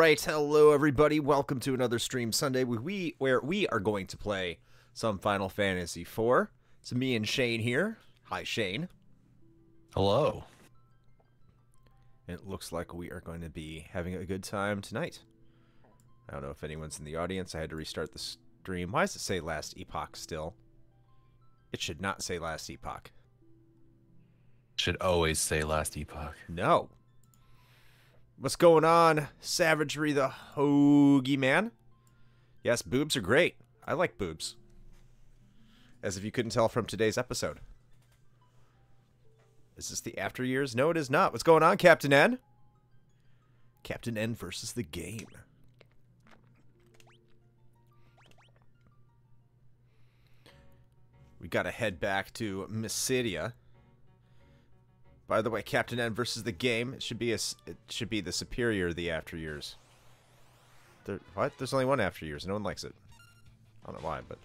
right, hello everybody. Welcome to another Stream Sunday where we are going to play some Final Fantasy IV. It's me and Shane here. Hi, Shane. Hello. It looks like we are going to be having a good time tonight. I don't know if anyone's in the audience. I had to restart the stream. Why does it say Last Epoch still? It should not say Last Epoch. Should always say Last Epoch. No. What's going on, Savagery the Hoagie Man? Yes, boobs are great. I like boobs. As if you couldn't tell from today's episode. Is this the after years? No, it is not. What's going on, Captain N? Captain N versus the game. We gotta head back to Mysidia. By the way, Captain N versus the game. It should be the superior of the after years. What? There's only one after years. No one likes it. I don't know why, but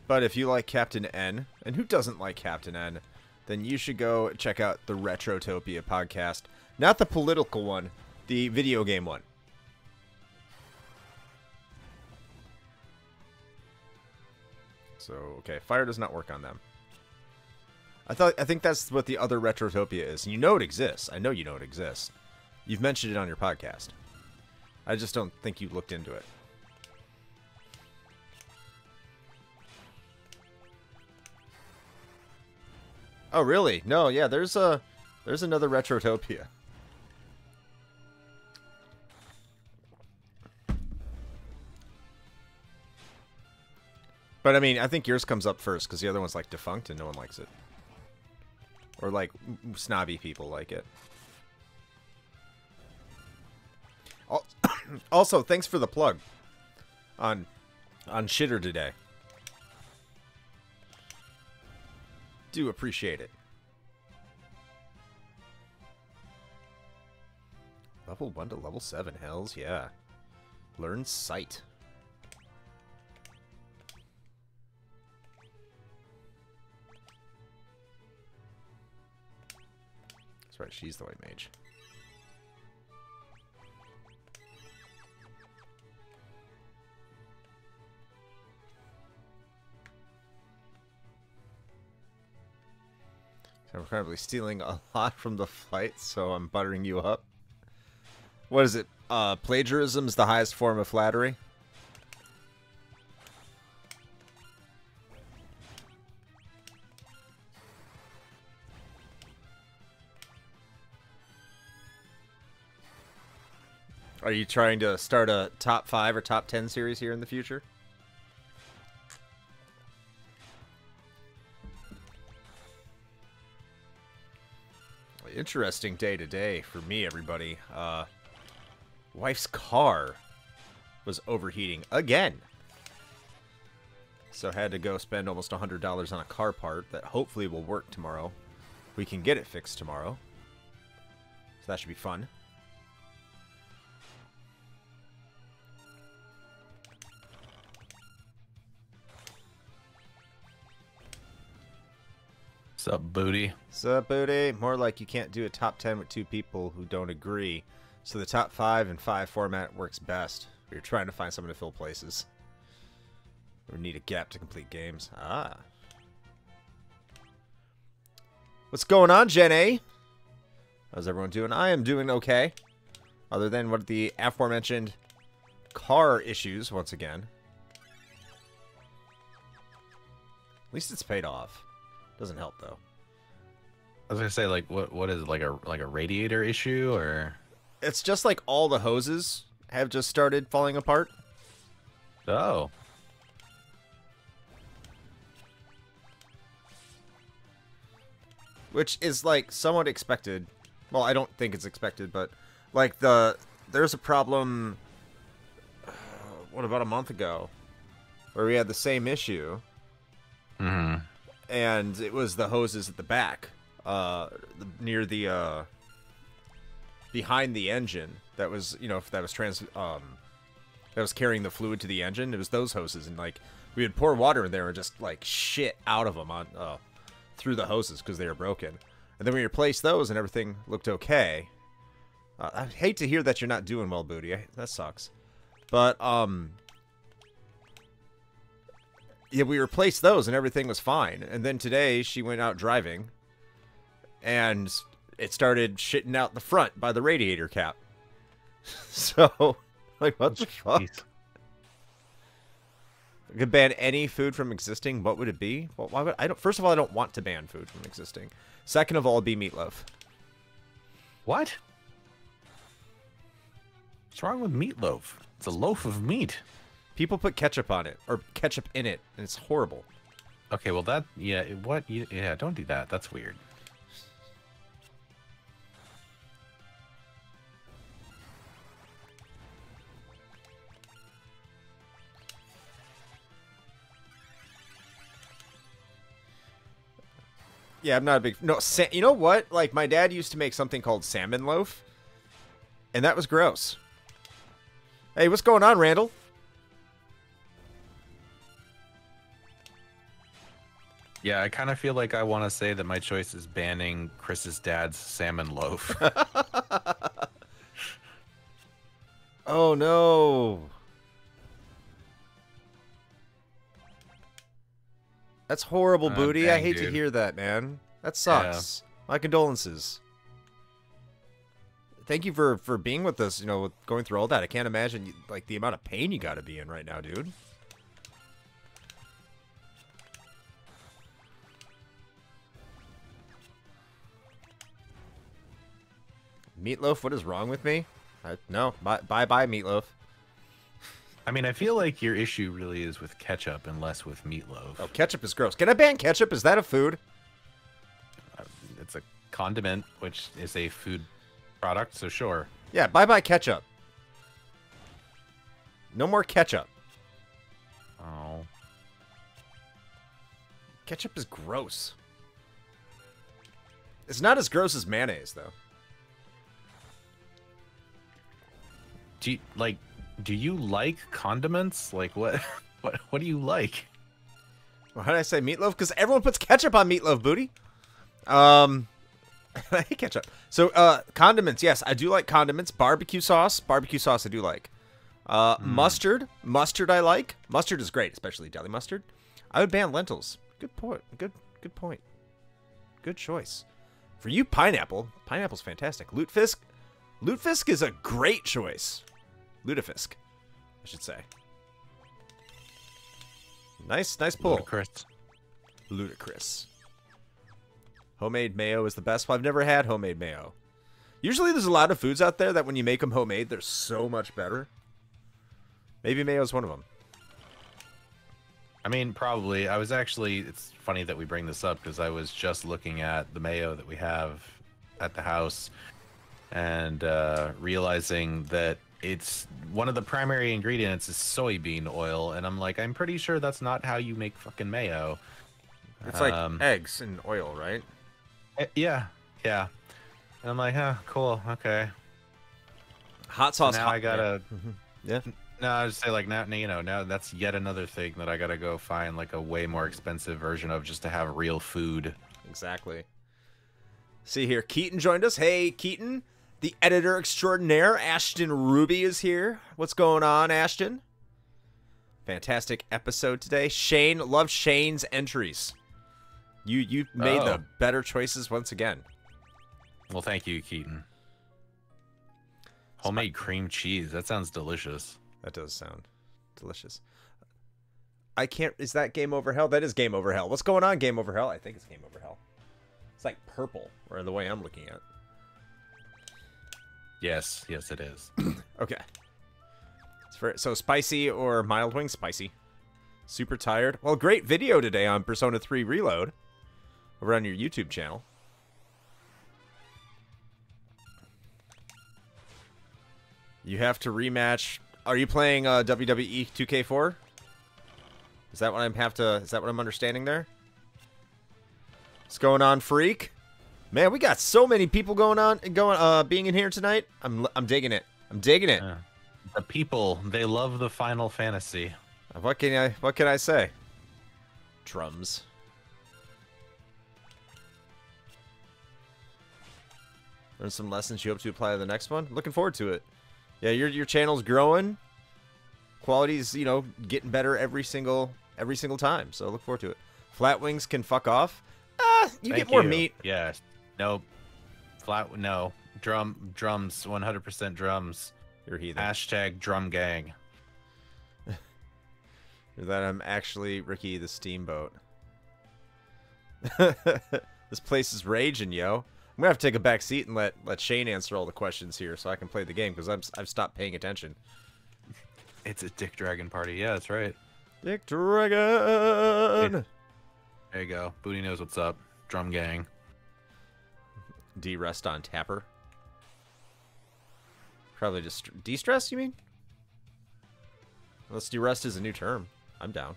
but if you like Captain N, and who doesn't like Captain N, then you should go check out the Retrotopia podcast. Not the political one, the video game one. So, okay, fire does not work on them. I think that's what the other Retrotopia is. You know it exists. I know you know it exists. You've mentioned it on your podcast. I just don't think you looked into it. Oh, really? No, yeah, there's another Retrotopia. But, I mean, I think yours comes up first, because the other one's, like, defunct and no one likes it. Or, like, snobby people like it. Also, thanks for the plug on Shitter today. Do appreciate it. Level 1 to level 7, hells yeah. Learn Sight. That's right, she's the white mage. I'm probably stealing a lot from the fight, so I'm buttering you up. What is it? Plagiarism is the highest form of flattery? Are you trying to start a top 5 or top 10 series here in the future? Interesting day today for me, everybody. Wife's car was overheating again. So had to go spend almost $100 on a car part that hopefully will work tomorrow. We can get it fixed tomorrow. So that should be fun. Sup, booty? Sup, booty? More like you can't do a top 10 with 2 people who don't agree. So the top 5 and 5 format works best. You're trying to find someone to fill places. Or need a gap to complete games. Ah. What's going on, Gen A? How's everyone doing? I am doing okay. Other than what the aforementioned car issues, once again. At least it's paid off. Doesn't help though. I was gonna say, like, what is it, like a radiator issue, or? It's just like all the hoses have just started falling apart. Oh. Which is like somewhat expected. Well, I don't think it's expected, but like there's a problem. What, about a month ago, where we had the same issue. Mm-hmm. And it was the hoses at the back, near the, behind the engine. That was, you know, that was that was carrying the fluid to the engine. It was those hoses, and like we would pour water in there and just like shit out of them on through the hoses because they were broken. And then we replaced those, and everything looked okay. I hate to hear that you're not doing well, Booty. That sucks. But yeah, we replaced those, and everything was fine. And then today she went out driving, and it started shitting out the front by the radiator cap. So, like, what the fuck? I could ban any food from existing. What would it be? Well, why would I don't? First of all, I don't want to ban food from existing. Second of all, it'd be meatloaf. What? What's wrong with meatloaf? It's a loaf of meat. People put ketchup on it or ketchup in it, and it's horrible. Okay, well that what? Yeah, don't do that. That's weird. Yeah, I'm not a big... No, you know what? Like, my dad used to make something called salmon loaf, and that was gross. Hey, what's going on, Randall? Yeah, I kind of feel like I want to say that my choice is banning Chris's dad's salmon loaf. Oh, no. That's horrible, Booty. I hate to hear that, man. That sucks. Yeah. My condolences. Thank you for being with us, you know, going through all that. I can't imagine, like, the amount of pain you got to be in right now, dude. Meatloaf, what is wrong with me? No, bye-bye, Meatloaf. I mean, I feel like your issue really is with ketchup and less with meatloaf. Oh, ketchup is gross. Can I ban ketchup? Is that a food? It's a condiment, which is a food product, so sure. Yeah, bye-bye ketchup. No more ketchup. Oh. Ketchup is gross. It's not as gross as mayonnaise, though. Do you like condiments? Like, what do you like? Well, how did I say meatloaf? Because everyone puts ketchup on meatloaf, Booty. I hate ketchup. So, condiments. Yes, I do like condiments. Barbecue sauce. Barbecue sauce I do like. Mustard. Mustard I like. Mustard is great, especially deli mustard. I would ban lentils. Good point. Good point. Good choice. For you, pineapple. Pineapple's fantastic. Lutefisk. Lutefisk is a great choice. Lutefisk, I should say. Nice pull. Ludicrous. Homemade mayo is the best. Well, I've never had homemade mayo. Usually there's a lot of foods out there that when you make them homemade, they're so much better. Maybe mayo is one of them. I mean, probably. It's funny that we bring this up because I was just looking at the mayo that we have at the house and realizing that it's one of the primary ingredients is soybean oil, and I'm like, I'm pretty sure that's not how you make fucking mayo. It's like eggs and oil, right? Yeah. And I'm like, huh, cool, okay. Hot sauce. So now I gotta. Yeah. No, I would say like now that's yet another thing that I gotta go find like a way more expensive version of just to have real food. Exactly. See here, Keaton joined us. Hey, Keaton. The editor extraordinaire, Ashton Ruby, is here. What's going on, Ashton? Fantastic episode today. Shane, love Shane's entries. You made the better choices once again. Well, thank you, Keaton. Homemade cream cheese. That sounds delicious. That does sound delicious. I can't... Is that Game Over Hell? That is Game Over Hell. What's going on, Game Over Hell? I think it's Game Over Hell. It's like purple, or the way I'm looking at it. Yes, it is. Okay. So spicy or mild wing? Spicy. Super tired. Well, great video today on Persona 3 Reload over on your YouTube channel. You have to rematch. Are you playing WWE 2K4? Is that what I'm understanding there? What's going on, Freak? Man, we got so many people being in here tonight. I'm digging it. I'm digging it. The people, they love the Final Fantasy. What can I say? Drums. Learn some lessons you hope to apply to the next one. Looking forward to it. Yeah, your channel's growing. Quality's, you know, getting better every single time. So look forward to it. Flat wings can fuck off. You get more meat. Yes. Nope. No. Drums. 100% drums. You're a heathen. Hashtag drum gang. That I'm actually Ricky the Steamboat. This place is raging, yo. I'm gonna have to take a back seat and let Shane answer all the questions here so I can play the game because I've stopped paying attention. It's a Dick Dragon party. Yeah, that's right. Dick Dragon. There you go. Booty knows what's up. Drum gang. De-rest on Tapper. Probably just de-stress, you mean? Unless de-rest is a new term. I'm down.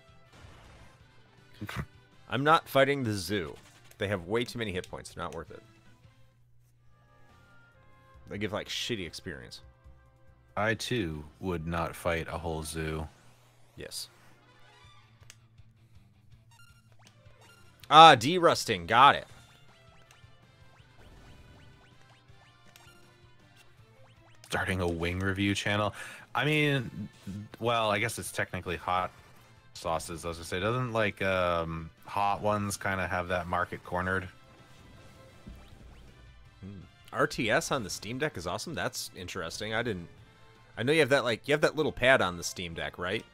I'm not fighting the zoo. They have way too many hit points. They're not worth it. They give, like, shitty experience. I, too, would not fight a whole zoo. Yes. Ah, de-rusting. Got it. Starting a wing review channel. I mean, well, I guess it's technically hot sauces. I was gonna say, doesn't like hot ones kind of have that market cornered? RTS on the Steam Deck is awesome. That's interesting. I know you have that little pad on the Steam Deck, right?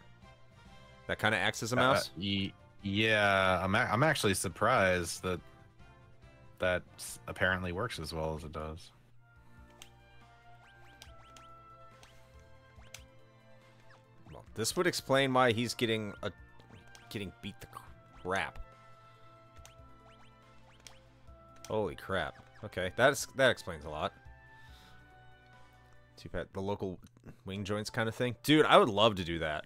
That kind of acts as a mouse. Yeah, I'm actually surprised that apparently works as well as it does. Well, this would explain why he's getting beat the crap. Holy crap. Okay, that explains a lot. Too bad the local wing joints kind of thing. Dude, I would love to do that.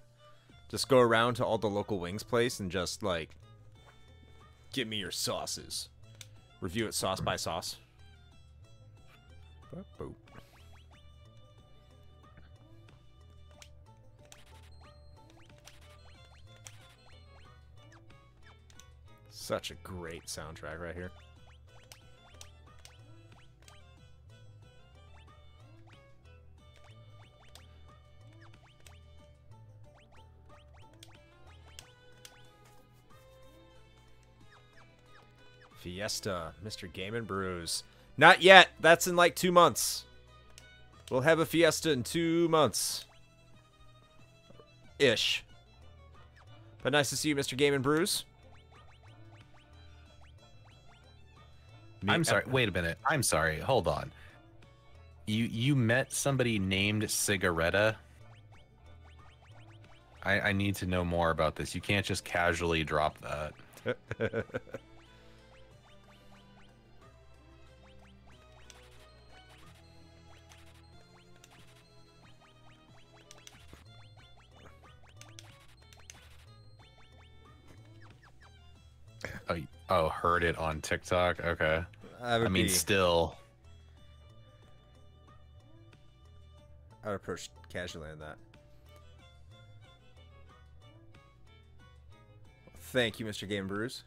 Just go around to all the local wings place and just, like, give me your sauces. Review it sauce by sauce. Boop. Such a great soundtrack right here. Fiesta, Mr. Game and Brews. Not yet. That's in like 2 months. We'll have a Fiesta in 2 months. Ish. But nice to see you, Mr. Game and Brews. I'm sorry. Wait a minute. I'm sorry. Hold on. You met somebody named Cigaretta? I need to know more about this. You can't just casually drop that. Oh, heard it on TikTok? Okay. I mean, still. I would approach casually on that. Thank you, Mr. Game Brews.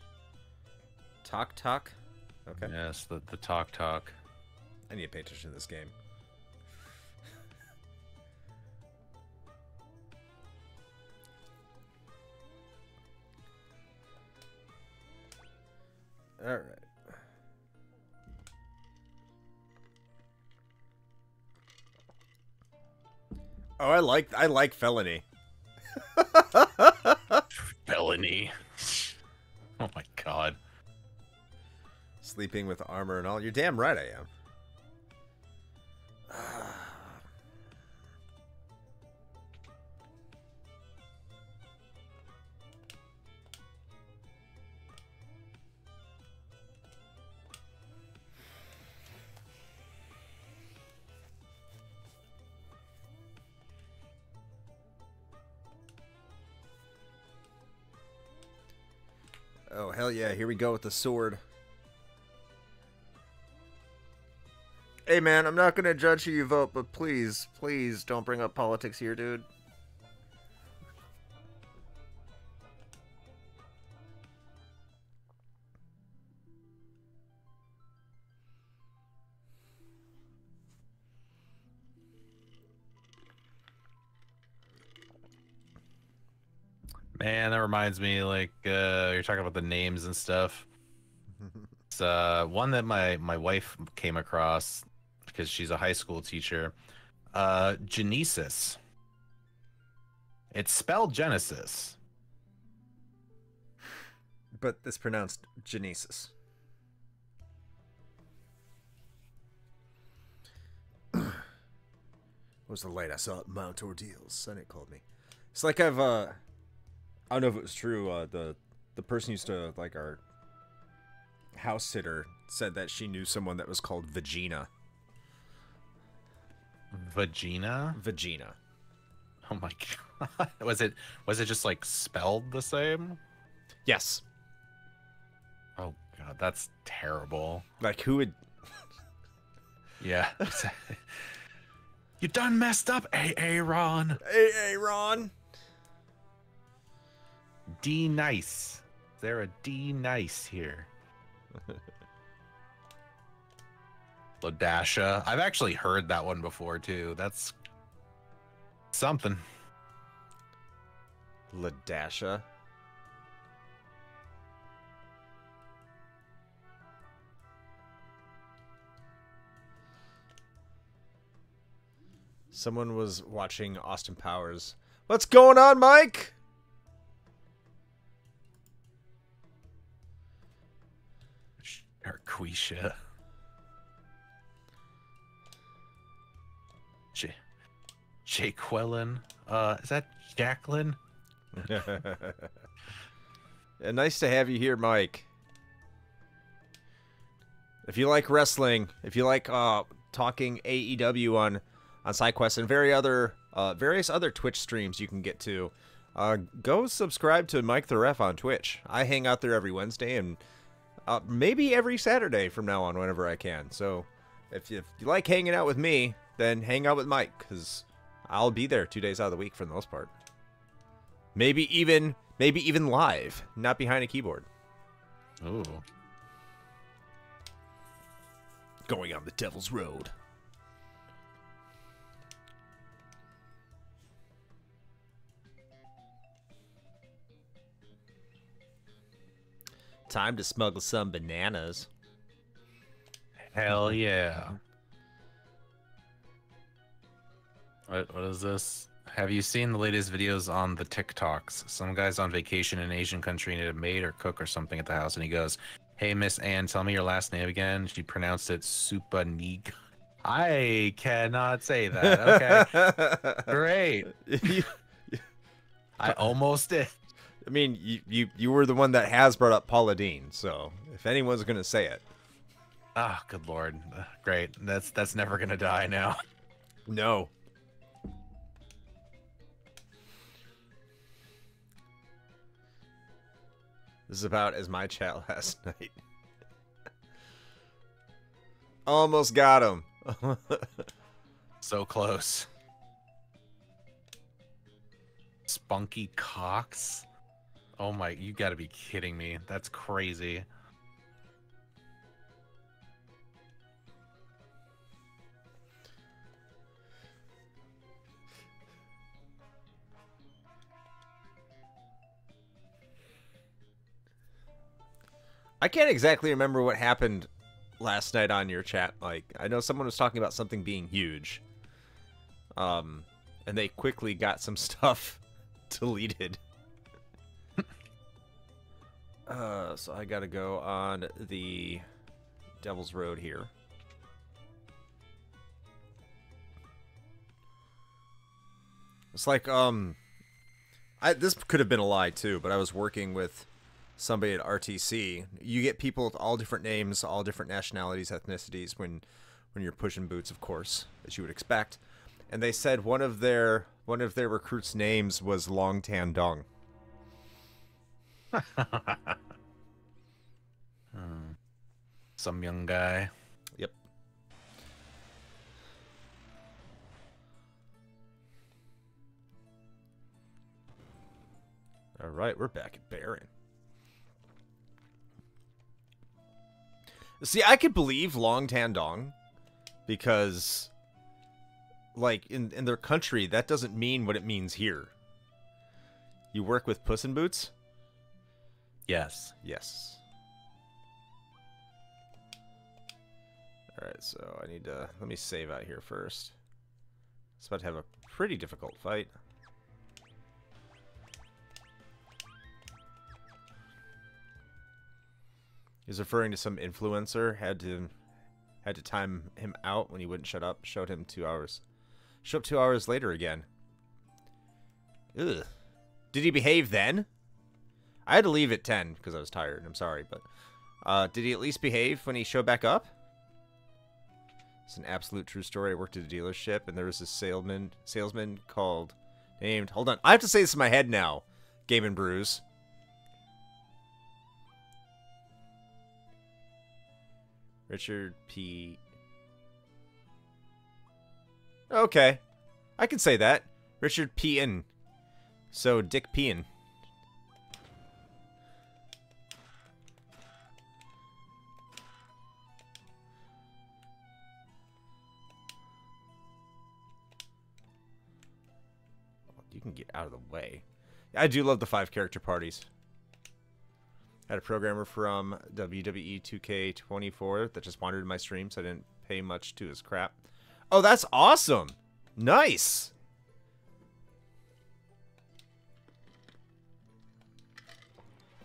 Talk. Okay. Yes, the talk. I need to pay attention to this game. All right. Oh, I like felony. Felony. Oh my god. Sleeping with armor and all. You're damn right I am. Oh, hell yeah. Here we go with the sword. Hey, man, I'm not gonna judge who you vote, but please, please don't bring up politics here, dude. Man, that reminds me, like, you're talking about the names and stuff. It's one that my wife came across because she's a high school teacher. Genesis. It's spelled Genesis. But it's pronounced Genesis. Was the light I saw at Mount Ordeals. Senate called me. It's like I don't know if it was true. The person used to, like, our house sitter said that she knew someone that was called Vagina. Vagina? Vagina. Oh my god. Was it just like spelled the same? Yes. Oh god, that's terrible. Like, who would... Yeah. You done messed up, Aaron. Aaron. D nice. Is there a D nice here? Ladasha. I've actually heard that one before too. That's something. Ladasha. Someone was watching Austin Powers. What's going on, Mike? Arquisha. Jaqueline. Is that Jacqueline? Yeah, nice to have you here, Mike. If you like wrestling, if you like talking AEW on SideQuest and various other Twitch streams you can get to, go subscribe to Mike the Ref on Twitch. I hang out there every Wednesday and maybe every Saturday from now on whenever I can. So if you like hanging out with me, then hang out with Mike, because I'll be there 2 days out of the week for the most part. Maybe even live, not behind a keyboard. Ooh. Going on the Devil's Road. Time to smuggle some bananas. Hell yeah. What is this? Have you seen the latest videos on the TikToks? Some guy's on vacation in an Asian country and had a maid or cook or something at the house, and he goes, "Hey, Miss Ann, tell me your last name again." She pronounced it Supanig. I cannot say that. Okay. Great. I almost did. I mean, you were the one that has brought up Paula Deen, so if anyone's gonna say it. Ah, good lord. Great. That's never gonna die now. No. This is about as my chat last night. Almost got him. So close. Spunky Cox? Oh my, you gotta be kidding me. That's crazy. I can't exactly remember what happened last night on your chat. Like, I know someone was talking about something being huge. And they quickly got some stuff deleted. So I gotta go on the Devil's Road here. It's like, this could have been a lie too, but I was working with somebody at RTC. You get people with all different names, all different nationalities, ethnicities when you're pushing boots, of course, as you would expect. And they said one of their recruits' names was Long Tan Dong. Some young guy. Yep. All right, we're back at Baron. See, I could believe Long Tandong because, like, in their country, that doesn't mean what it means here. You work with Puss in Boots? Yes. Yes. Alright, so I need to... Let me save out here first. It's about to have a pretty difficult fight. He's referring to some influencer. Had to time him out when he wouldn't shut up. Showed him 2 hours. Showed up 2 hours later again. Ugh. Did he behave then? I had to leave at 10 because I was tired. I'm sorry, but did he at least behave when he showed back up? It's an absolute true story. I worked at a dealership, and there was this salesman named. Hold on, I have to say this in my head now. Game and Brews. Richard P. Okay, I can say that. Richard P. So Dick P. You can get out of the way. I do love the 5-character parties. Had a programmer from WWE 2K24 that just wandered in my stream, so I didn't pay much to his crap. Oh, that's awesome! Nice!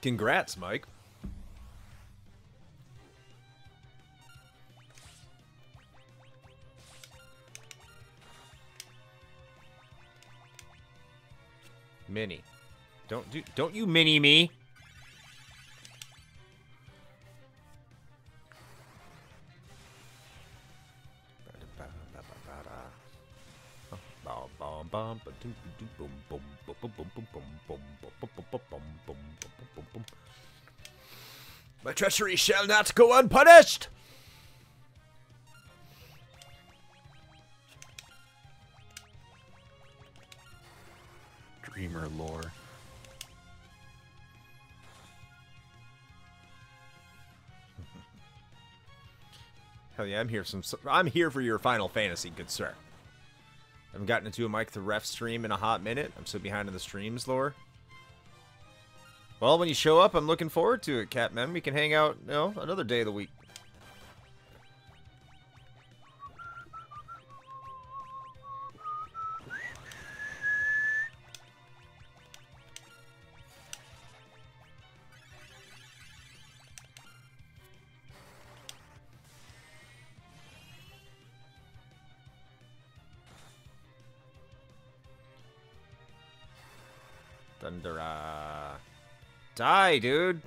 Congrats, Mike. Mini. Don't you mini me. My treachery shall not go unpunished. Dreamer lore. Hell yeah, I'm here for your Final Fantasy, good sir. I haven't gotten into a Mike the Ref stream in a hot minute. I'm so behind on the streams, lore. Well, when you show up, I'm looking forward to it, Catman. We can hang out, you know, another day of the week. Thundera. Die, dude.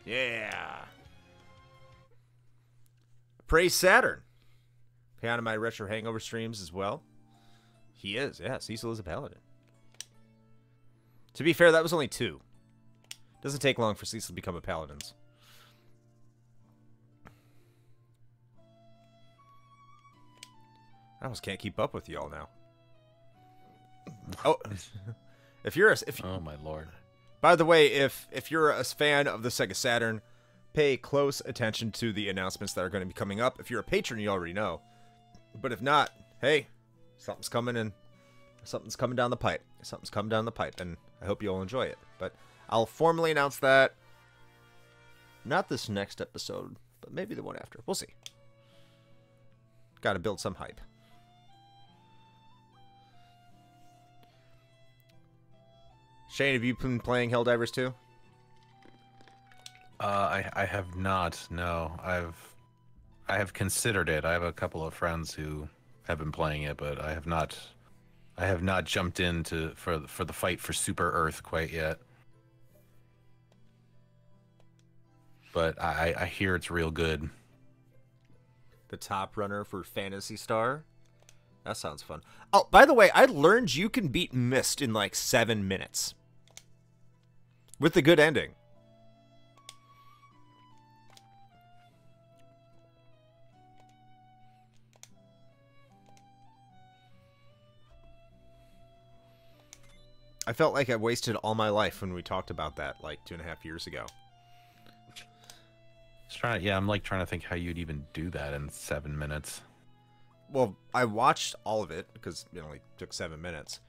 Yeah. Praise Saturn. Pay on my retro hangover streams as well. He is, yeah. Cecil is a paladin. To be fair, that was only 2. Doesn't take long for Cecil to become a paladin. I almost can't keep up with y'all now. Oh, oh my lord! By the way, if you're a fan of the Sega Saturn, pay close attention to the announcements that are going to be coming up. If you're a patron, you already know. But if not, hey, something's coming in. Something's coming down the pipe. Something's coming down the pipe, and I hope you'll enjoy it. But I'll formally announce that. Not this next episode, but maybe the one after. We'll see. Got to build some hype. Shane, have you been playing Helldivers 2? I have not. No, I have considered it. I have a couple of friends who have been playing it, but I have not. I have not jumped into for the fight for Super Earth quite yet. But I hear it's real good. The top runner for Phantasy Star? That sounds fun. Oh, by the way, I learned you can beat Myst in like 7 minutes. With the good ending. I felt like I wasted all my life when we talked about that like 2.5 years ago. I'm like trying to think how you'd even do that in 7 minutes. Well, I watched all of it because it only took 7 minutes.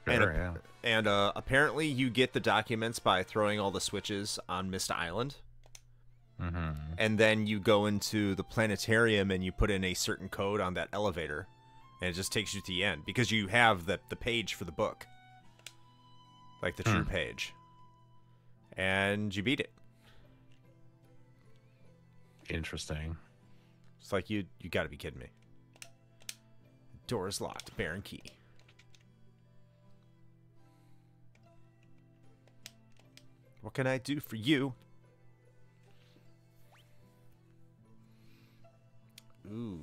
Sure, yeah. And apparently you get the documents by throwing all the switches on Mist Island. Mm-hmm. And then you go into the planetarium and you put in a certain code on that elevator. And it just takes you to the end. Because you have the page for the book. Like the true page. And you beat it. Interesting. It's like, you gotta be kidding me. Door is locked. Baron key. What can I do for you? Ooh.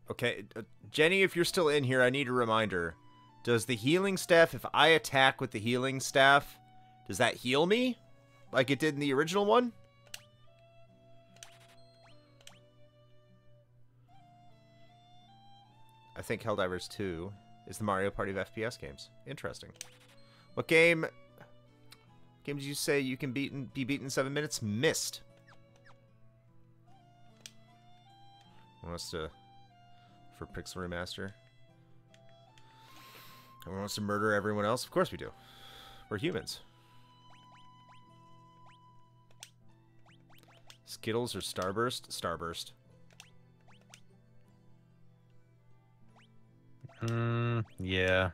Okay, Jenny, if you're still in here, I need a reminder. Does the healing staff, if I attack with the healing staff, does that heal me? Like it did in the original one? I think Helldivers 2 is the Mario Party of FPS games. Interesting. What game did you say you can be beaten in 7 minutes? Mist. Wants to for Pixel Remaster. Everyone wants to murder everyone else? Of course we do. We're humans. Skittles or Starburst? Starburst. Yeah.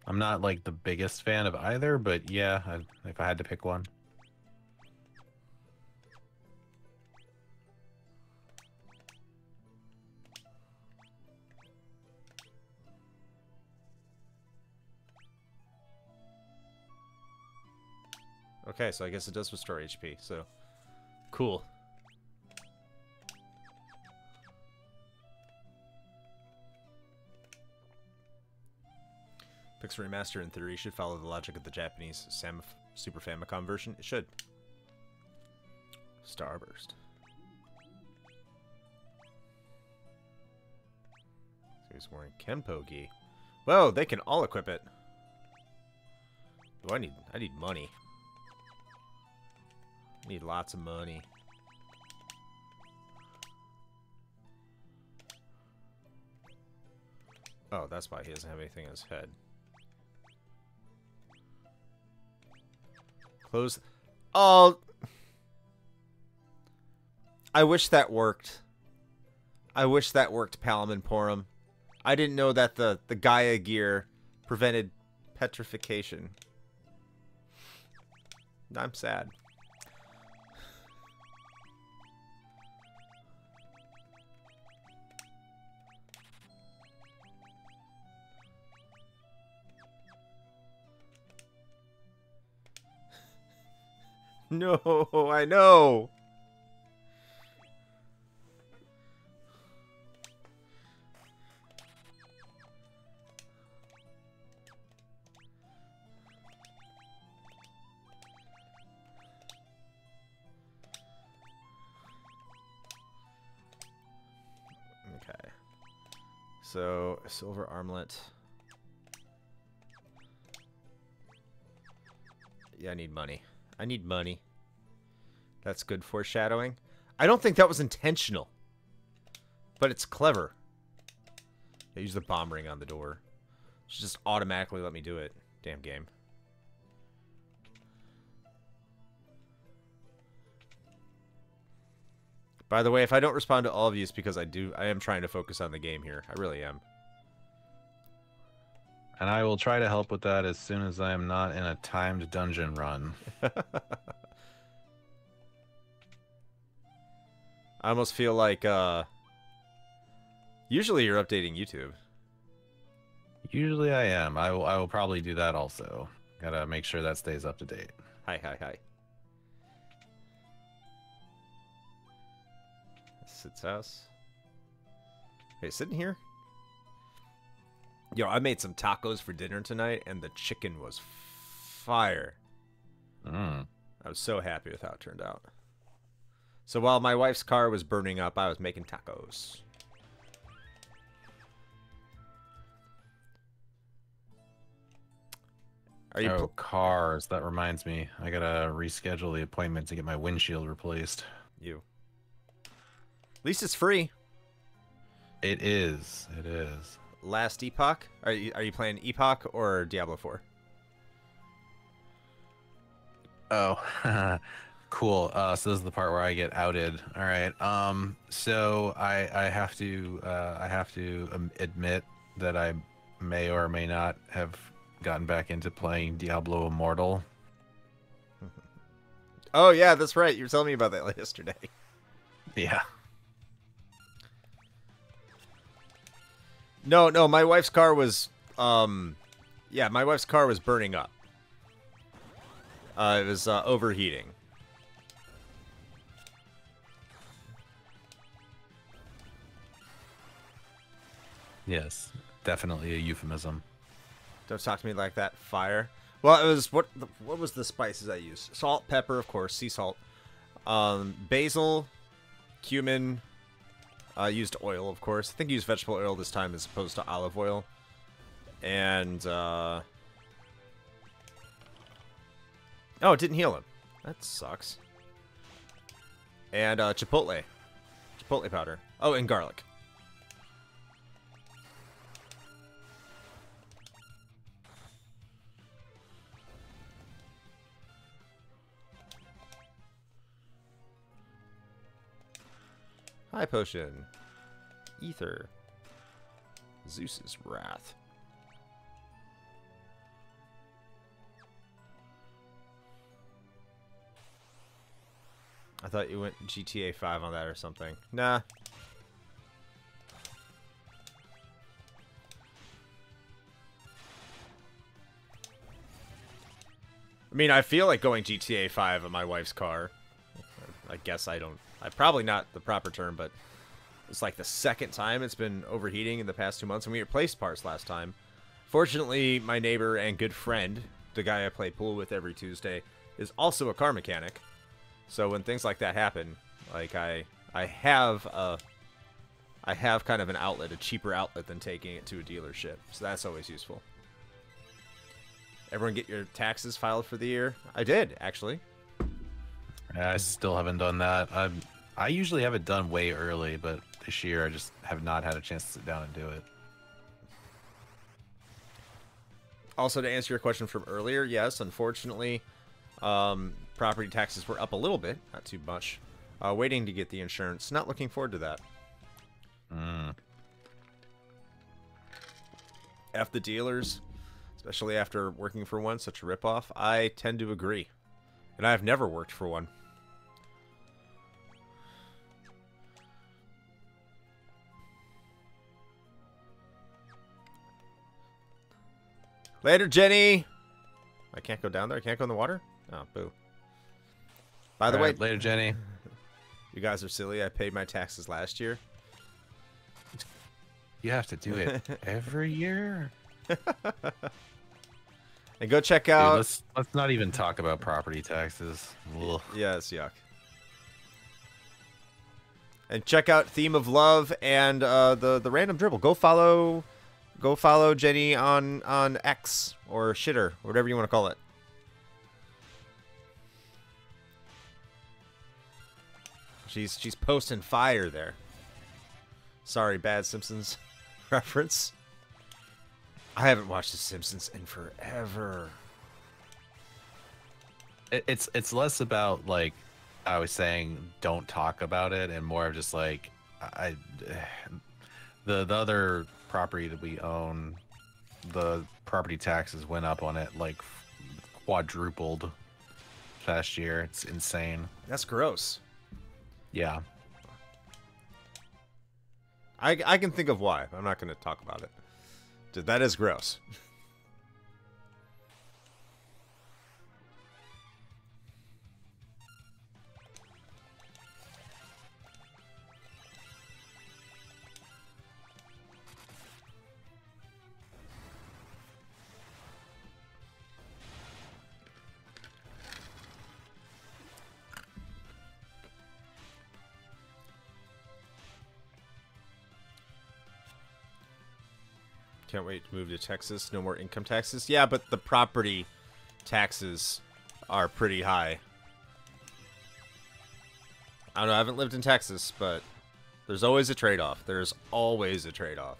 I'm not like the biggest fan of either, but yeah, if I had to pick one. Okay, so I guess it does restore HP, so cool. Pixel Remaster, in theory, should follow the logic of the Japanese Super Famicom version. It should. Starburst. So he's wearing Kenpo gi. Whoa, they can all equip it. Oh, I need money. I need lots of money. Oh, that's why he doesn't have anything on his head. Close. Oh. I wish that worked. I wish that worked, Palom and Porum. I didn't know that the Gaia gear prevented petrification. I'm sad. No, I know. Okay. So, silver armlet. Yeah, I need money. I need money. That's good foreshadowing. I don't think that was intentional. But it's clever. I use the bomb ring on the door. Should just automatically let me do it. Damn game. By the way, if I don't respond to all of you, it's because I am trying to focus on the game here. I really am. And I will try to help with that as soon as I am not in a timed dungeon run. I almost feel like, usually you're updating YouTube. Usually I am. I will probably do that also. Gotta make sure that stays up to date. Hi. Sid's house. Hey, sitting here? Yo, I made some tacos for dinner tonight, and the chicken was fire. I was so happy with how it turned out. So while my wife's car was burning up, I was making tacos. Are you? Oh, cars. That reminds me. I gotta reschedule the appointment to get my windshield replaced. You. At least it's free. It is. It is. Last Epoch? Are you playing Epoch or Diablo 4? Oh, cool. So this is the part where I get outed. All right. So I have to admit that I may or may not have gotten back into playing Diablo Immortal. Oh yeah, that's right. You were telling me about that yesterday. Yeah. No, my wife's car was yeah, my wife's car was burning up. It was overheating. Yes, definitely a euphemism. Don't talk to me like that. Fire. Well, it was what was the spices I used? Salt, pepper, of course, sea salt, basil, cumin. Used oil, of course. I think I used vegetable oil this time as opposed to olive oil. And oh, it didn't heal him. That sucks. And chipotle powder. Oh, and garlic. High potion. Ether. Zeus's wrath. I thought you went GTA 5 on that or something. Nah. I mean, I feel like going GTA 5 on my wife's car. I guess I don't. Probably not the proper term, but it's like the second time it's been overheating in the past 2 months, and we replaced parts last time. Fortunately, my neighbor and good friend, the guy I play pool with every Tuesday, is also a car mechanic. So when things like that happen, like I have kind of an outlet, a cheaper outlet than taking it to a dealership. So that's always useful. Everyone get your taxes filed for the year? I did, actually. I still haven't done that. I usually have it done way early, but this year I just have not had a chance to sit down and do it. Also, to answer your question from earlier, yes, unfortunately, property taxes were up a little bit, not too much. Waiting to get the insurance. Not looking forward to that. F the dealers, especially after working for one, such a ripoff. I tend to agree. And I've never worked for one. Later, Jenny! I can't go down there? I can't go in the water? Oh, boo. By the way... Later, Jenny. You guys are silly. I paid my taxes last year. You have to do it every year? And go check out... Dude, let's not even talk about property taxes. Ugh. Yeah, it's yuck. And check out Theme of Love and the Random Dribble. Go follow Jenny on X or Shitter, whatever you want to call it. She's posting fire there. Sorry, bad Simpsons reference. I haven't watched The Simpsons in forever. It's less about, like I was saying, don't talk about it, and more of just like the other property that we own, the property taxes went up on it like quadrupled last year. It's insane. That's gross. Yeah. I can think of why. I'm not going to talk about it. That is gross. Can't wait to move to Texas. No more income taxes. Yeah, but the property taxes are pretty high. I don't know, I haven't lived in Texas, but there's always a trade-off. There's always a trade-off.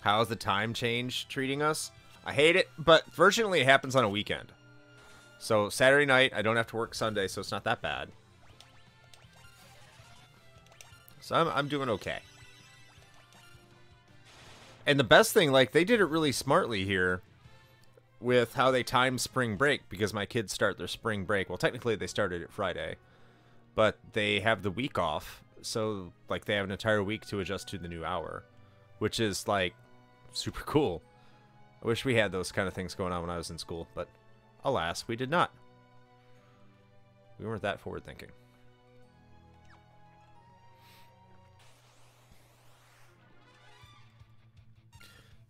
How's the time change treating us? I hate it, but fortunately it happens on a weekend. So Saturday night, I don't have to work Sunday, so it's not that bad. So I'm doing okay. And the best thing, like, they did it really smartly here with how they timed spring break, because my kids start their spring break. Well, technically they started it Friday, but they have the week off, so like they have an entire week to adjust to the new hour, which is like super cool. I wish we had those kind of things going on when I was in school, but alas, we did not. We weren't that forward thinking.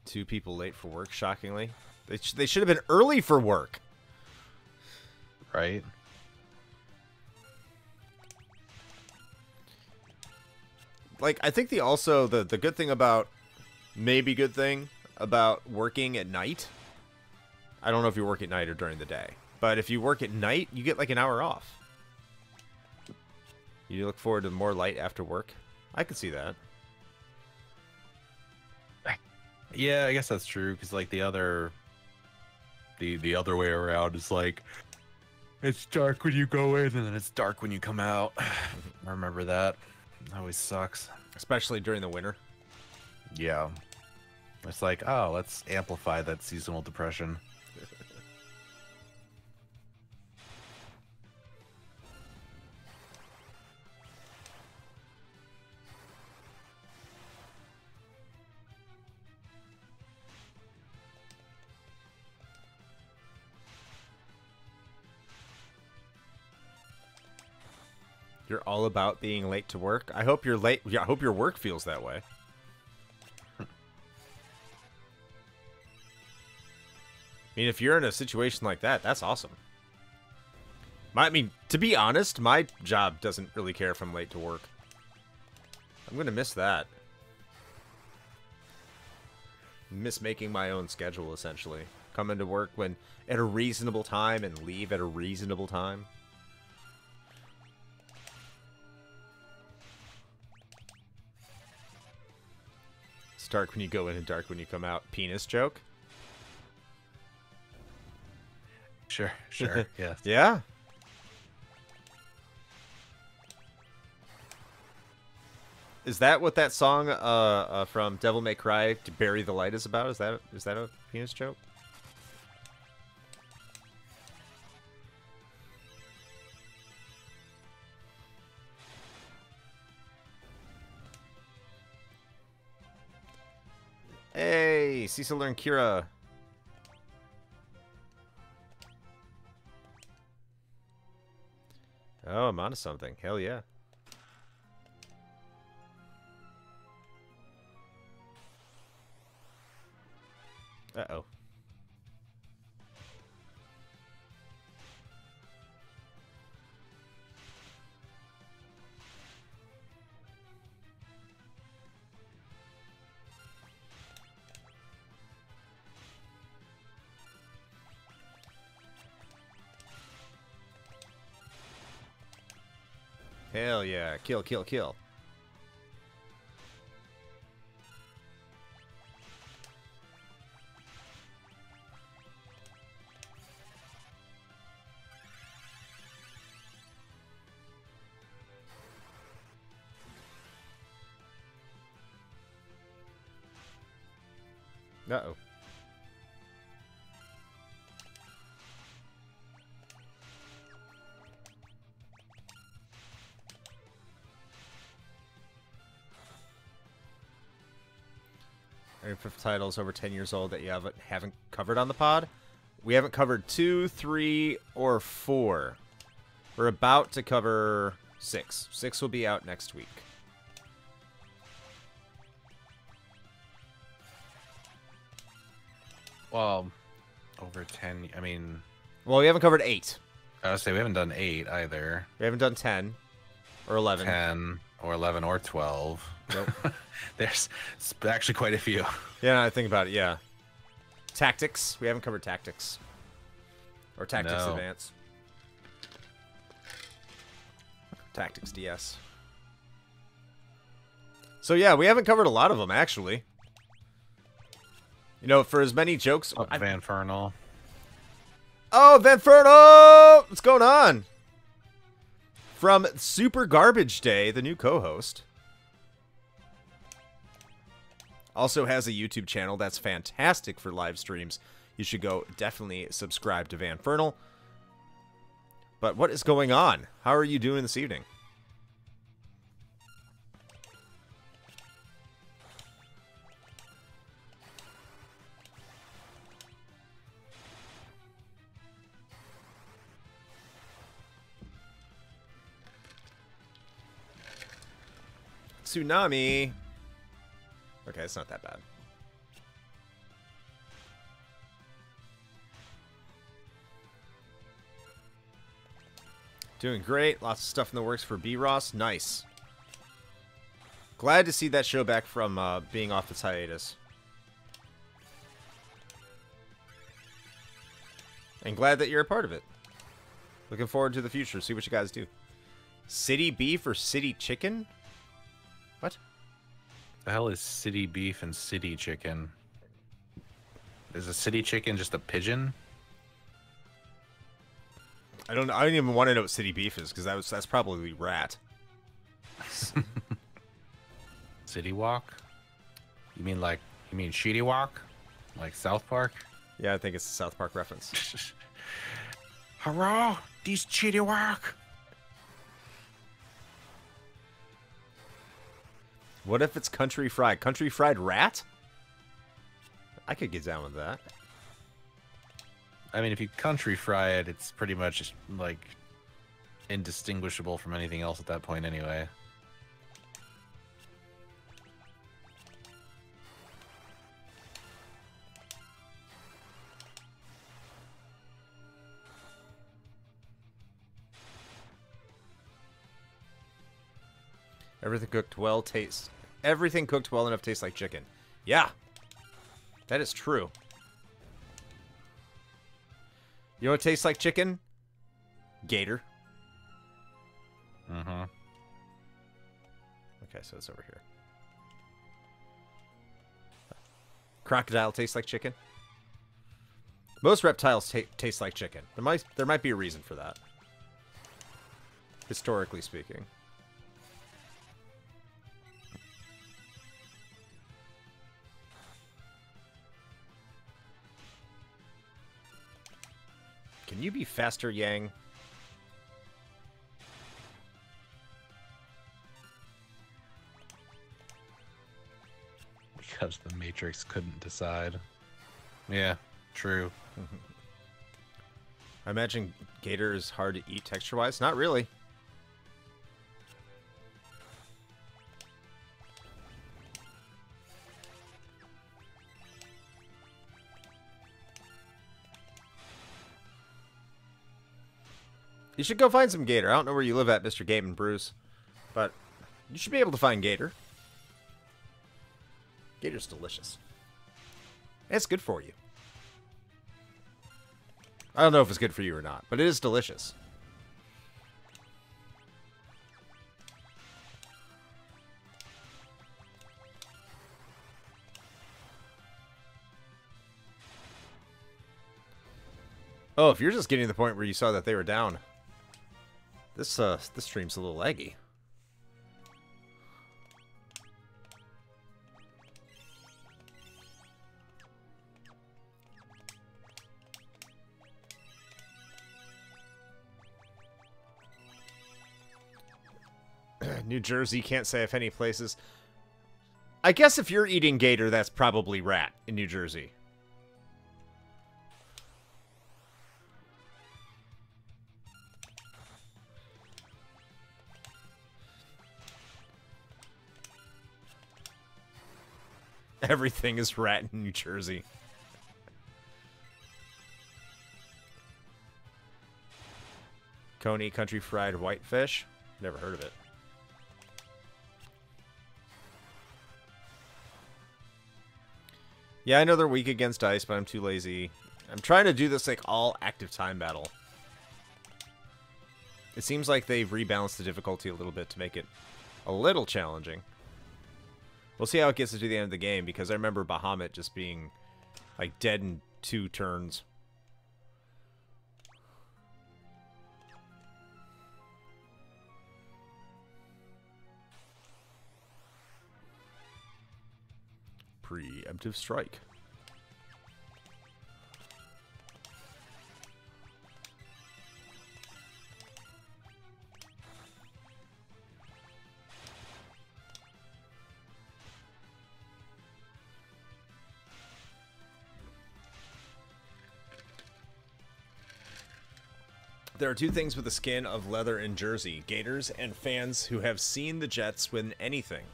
Two people late for work, shockingly. They should have been early for work. Right? Like, I think the good thing about, maybe good thing about working at night, I don't know if you work at night or during the day, but if you work at night, you get like an hour off. You look forward to more light after work. I could see that. Yeah, I guess that's true, because like the other way around is like, it's dark when you go in and then it's dark when you come out. I remember that. It always sucks. Especially during the winter. Yeah. It's like, oh, let's amplify that seasonal depression. You're all about being late to work. I hope you're late. Yeah, I hope your work feels that way. I mean, if you're in a situation like that, that's awesome. I mean, to be honest, my job doesn't really care if I'm late to work. I'm going to miss that. Miss making my own schedule, essentially. Come into work when at a reasonable time and leave at a reasonable time. It's dark when you go in and dark when you come out. Penis joke? Sure, sure, yeah. Yeah? Is that what that song from Devil May Cry, To Bury the Light, is about? Is that a penis joke? Hey, Cecil and Kira. Oh, I'm onto something. Hell yeah. Uh-oh. Hell yeah. Kill, kill, kill. Uh-oh. Fifth titles over 10 years old that you haven't covered on the pod. We haven't covered 2, 3, or 4. We're about to cover 6. 6 will be out next week. Well, over 10, I mean... Well, we haven't covered 8. I would say we haven't done 8 either. We haven't done 10 or 11. 10 or 11 or 12. Nope. There's actually quite a few. Yeah, I think about it. Yeah. Tactics. We haven't covered tactics. Or tactics No. advance. Tactics DS. So yeah, we haven't covered a lot of them actually. You know, for as many jokes. Oh, Van Fernal. Oh, Vanferno! What's going on? From Super Garbage Day, the new co-host. Also has a YouTube channel that's fantastic for live streams. You should go definitely subscribe to Vanfernal. But what is going on? How are you doing this evening? Tsunami. Okay, it's not that bad. Doing great. Lots of stuff in the works for B-Ross. Nice. Glad to see that show back from being off its hiatus. And glad that you're a part of it. Looking forward to the future. See what you guys do. City beef or city chicken? What? The hell is city beef and city chicken? Is a city chicken just a pigeon? I don't even want to know what city beef is because that's probably rat. City walk? You mean Shitty walk? Like South Park? Yeah, I think it's a South Park reference. Hurrah! This Shitty walk! What if it's country fried? Country fried rat? I could get down with that. I mean, if you country fry it, it's pretty much like indistinguishable from anything else at that point anyway. Everything cooked well tastes. Everything cooked well enough tastes like chicken. Yeah, that is true. You know what tastes like chicken? Gator. Mm-hmm. Okay, so it's over here. Crocodile tastes like chicken. Most reptiles taste like chicken. There might be a reason for that. Historically speaking. Can you be faster, Yang? Because the Matrix couldn't decide. Yeah, true. I imagine gator is hard to eat texture-wise. Not really. You should go find some gator. I don't know where you live at, Mr. Game and Bruce, but you should be able to find gator. Gator's delicious. And it's good for you. I don't know if it's good for you or not, but it is delicious. Oh, if you're just getting to the point where you saw that they were down. This stream's a little laggy. New Jersey, can't say if any places. I guess if you're eating gator, that's probably rat in New Jersey. Everything is rat in New Jersey. Coney country fried whitefish. Never heard of it. Yeah, I know they're weak against ice, but I'm too lazy. I'm trying to do this like all active time battle. It seems like they've rebalanced the difficulty a little bit to make it a little challenging. We'll see how it gets to the end of the game, because I remember Bahamut just being like dead in 2 turns. Preemptive strike. There are 2 things with the skin of leather and jersey: gators and fans who have seen the Jets win anything.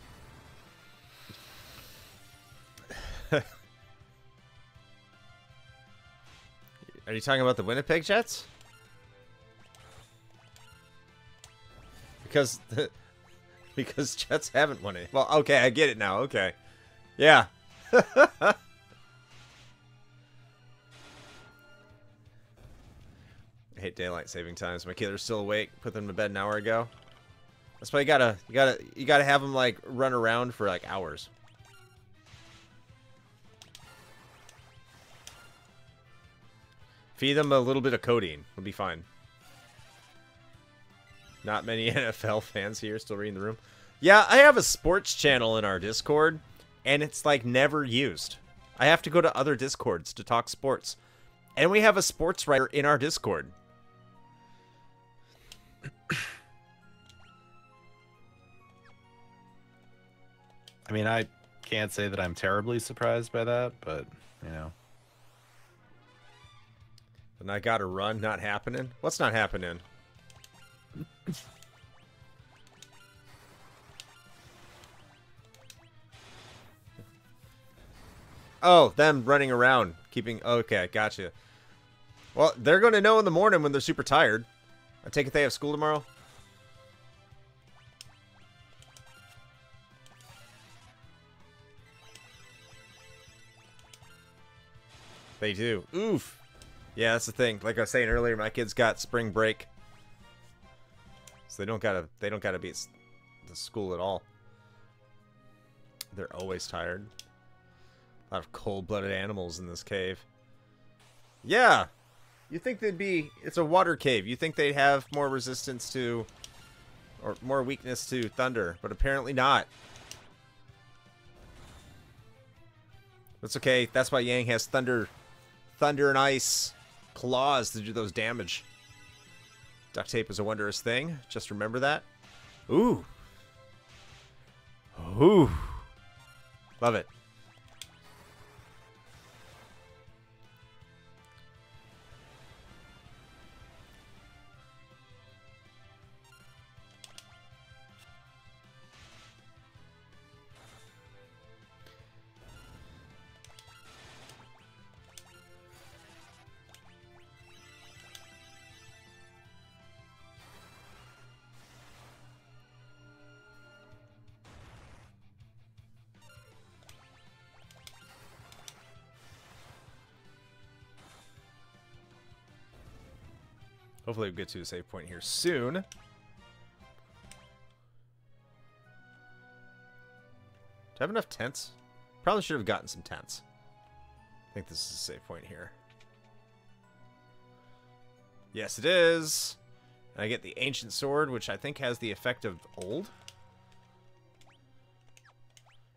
Are you talking about the Winnipeg Jets? Because because Jets haven't won it. Well, okay, I get it now. Okay. Yeah. I hate daylight saving times. My kids are still awake. Put them to bed an hour ago. That's why you gotta have them like run around for like hours. Feed them a little bit of codeine. We'll be fine. Not many NFL fans here still reading the room. Yeah, I have a sports channel in our Discord, and it's like never used. I have to go to other Discords to talk sports. And we have a sports writer in our Discord. I mean, I can't say that I'm terribly surprised by that, but, you know. And I gotta run, not happening? What's not happening? Oh, them running around, keeping... Okay, gotcha. Well, they're going to know in the morning when they're super tired. I take it they have school tomorrow? They do. Oof. Yeah, that's the thing. Like I was saying earlier, my kids got spring break, so they don't gotta be at the school at all. They're always tired. A lot of cold-blooded animals in this cave. Yeah, you think they'd be? It's a water cave. You think they'd have more resistance to, or more weakness to thunder, but apparently not. That's okay. That's why Yang has thunder and ice claws to do those damage. Duct tape is a wondrous thing. Just remember that. Ooh. Ooh. Love it. Hopefully we'll get to a save point here soon. Do I have enough tents? Probably should have gotten some tents. I think this is a save point here. Yes, it is. And I get the ancient sword, which I think has the effect of old.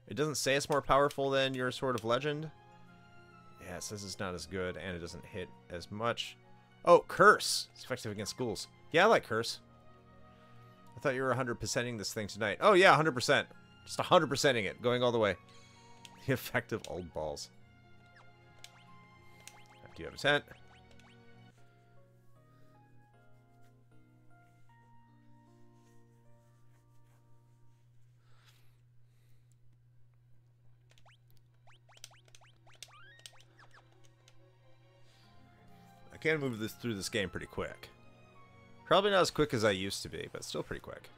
It doesn't say it's more powerful than your sword of legend. Yeah, it says it's not as good, and it doesn't hit as much. Oh, Curse. It's effective against schools. Yeah, I like Curse. I thought you were 100%ing this thing tonight. Oh, yeah, 100%. Just 100%ing it. Going all the way. The effect of old balls. Do you have a tent? I can move this through this game pretty quick. Probably not as quick as I used to be, but still pretty quick.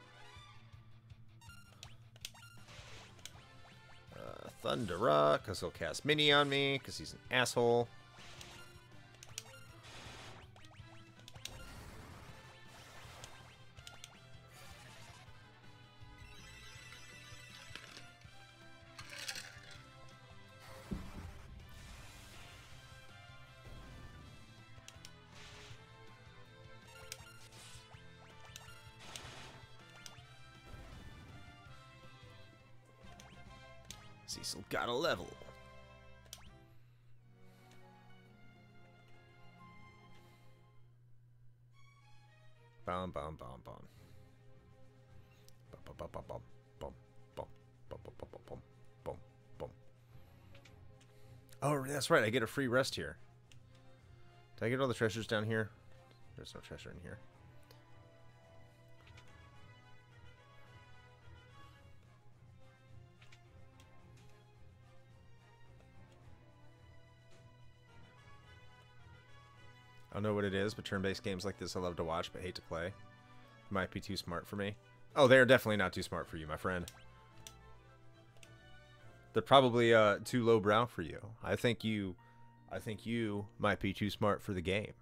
Thundera, because he'll cast Mini on me, because he's an asshole. Cecil got a level. Bum bum bum bum. Bum bum bum bum bum bum bum bum bum bum bum bum. Oh, that's right. I get a free rest here. Did I get all the treasures down here? There's no treasure in here. I don't know what it is, but turn-based games like this I love to watch but hate to play. Might be too smart for me. Oh, they're definitely not too smart for you, my friend. They're probably too lowbrow for you. I think you might be too smart for the game.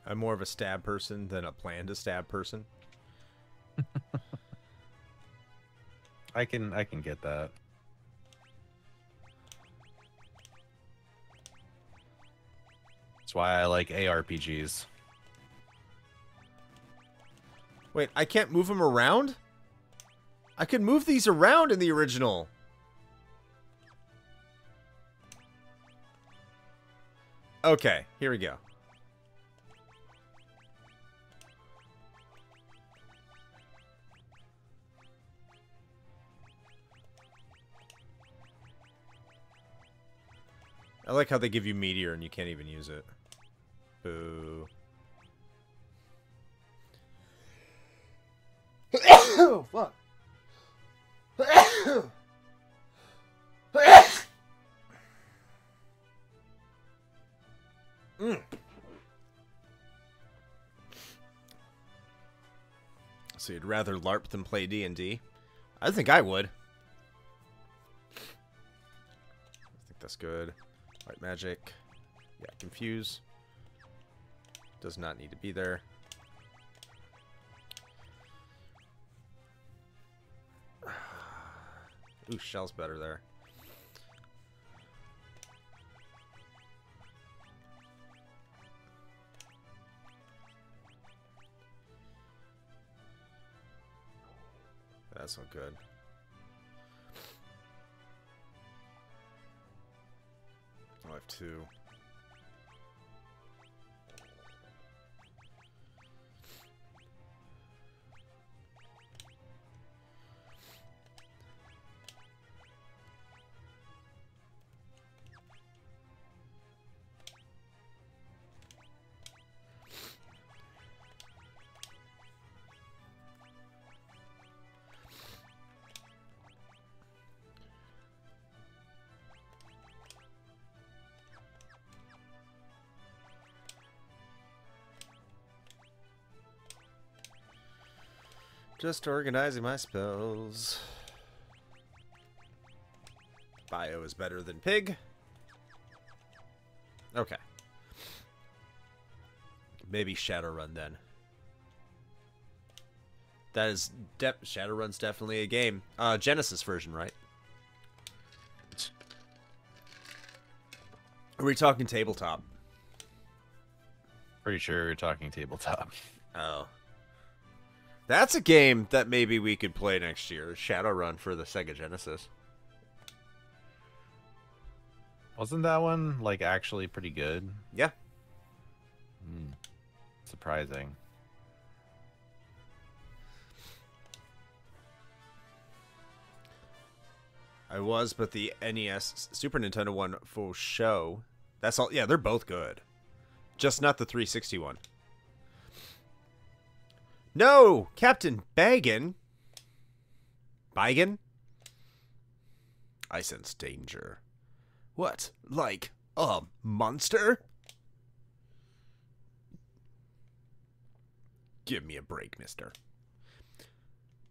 I'm more of a stab person than a plan to stab person. I can get that. That's why I like ARPGs. Wait, I can't move them around? I could move these around in the original. Okay, here we go. I like how they give you meteor and you can't even use it. Boo. Oh, fuck. So you'd rather LARP than play D&D? I think I would. I think that's good. White magic. Yeah, confuse. Does not need to be there. Ooh, shell's better there. That's not good. I have two. Just organizing my spells. Bio is better than pig. Okay. Maybe Shadowrun then. That is Shadowrun's definitely a game. Genesis version, right? Are we talking tabletop? Pretty sure we're talking tabletop. Oh. That's a game that maybe we could play next year. Shadowrun for the Sega Genesis. Wasn't that one, like, actually pretty good? Yeah. Surprising. I was, but the NES, Super Nintendo one for show. That's all. Yeah, they're both good. Just not the 360 one. No! Captain Bagan. Bagan? I sense danger. What? Like a monster? Give me a break, mister.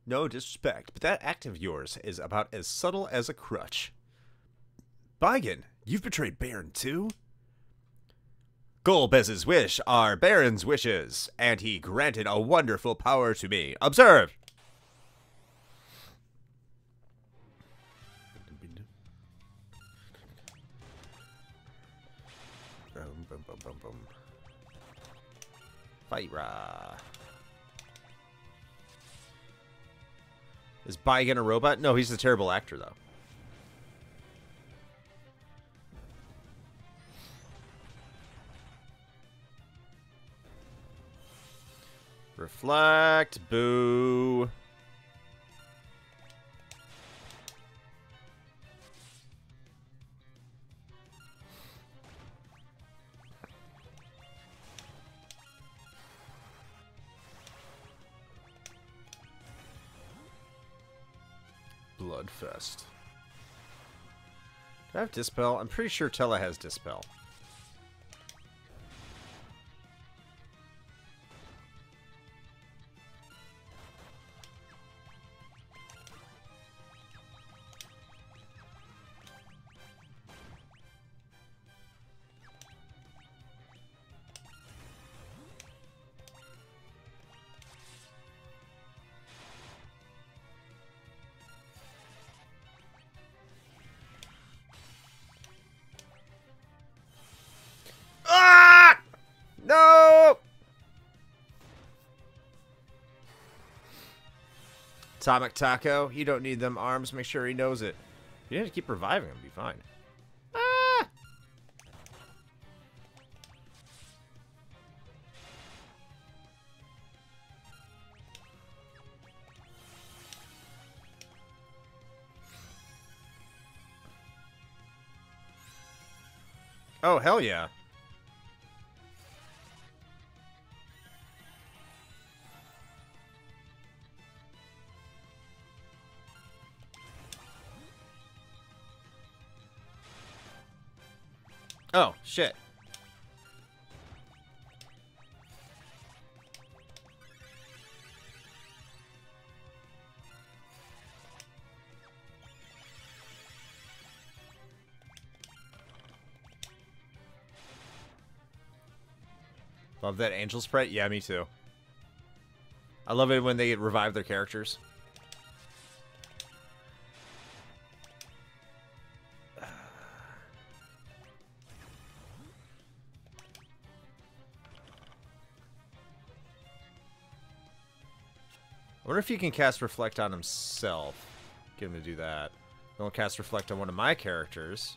No disrespect, but that act of yours is about as subtle as a crutch. Baigen, you've betrayed Baron too? Golbez's wish are Baron's wishes, and he granted a wonderful power to me. Observe! Boom, boom, boom, boom, boom. Fire. Is Baigen a robot? No, he's a terrible actor, though. Reflect. Boo. Bloodfest. Do I have Dispel? I'm pretty sure Tella has Dispel. No! Atomic Taco, you don't need them arms. Make sure he knows it. You have to keep reviving him, be fine. Ah! Oh, hell yeah. Oh, shit. Love that angel sprite? Yeah, me too. I love it when they revive their characters. I wonder if he can cast Reflect on himself. Get him to do that. Don't cast Reflect on one of my characters.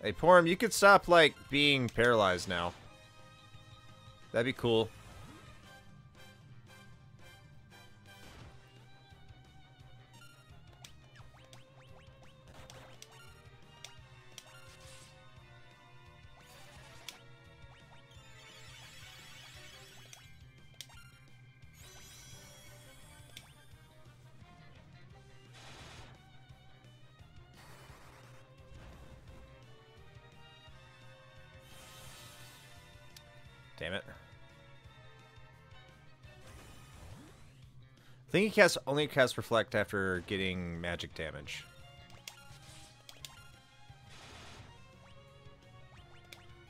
Hey, Porm, you could stop, like, being paralyzed now. That'd be cool. Damn it. I think he only casts Reflect after getting magic damage.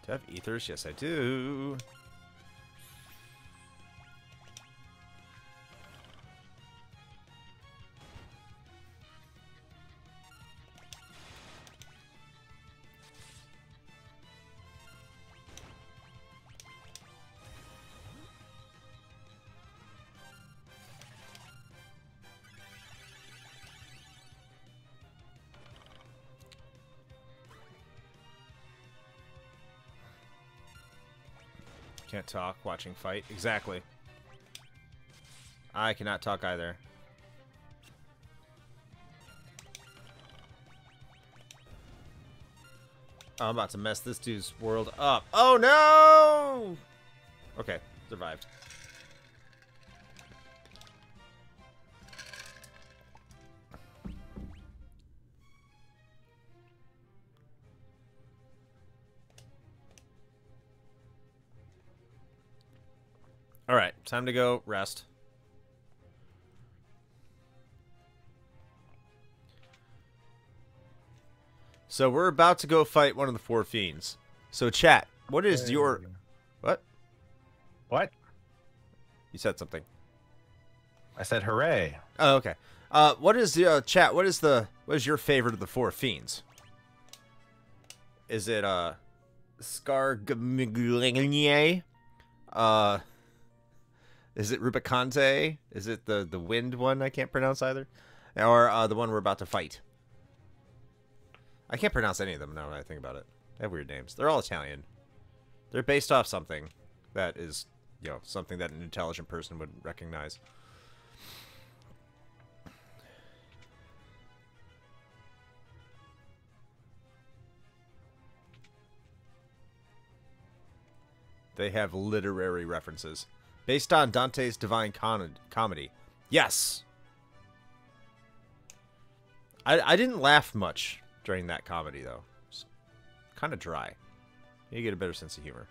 Do I have Ethers? Yes, I do. Can't talk, watching fight. Exactly. I cannot talk either. Oh, I'm about to mess this dude's world up. Oh, no! Okay, survived. All right, time to go rest. So we're about to go fight one of the four fiends. So chat, what is your... What? What? You said something. I said hooray. Oh, okay. What is the chat? What is your favorite of the four fiends? Is it Scargamigligne? Is it Rubicante? Is it the wind one I can't pronounce either? Or the one we're about to fight? I can't pronounce any of them now that I think about it. They have weird names. They're all Italian. They're based off something that is, you know, something that an intelligent person would recognize. They have literary references. Based on Dante's Divine Comedy. Yes! I didn't laugh much during that comedy, though. It's kind of dry. You get a better sense of humor.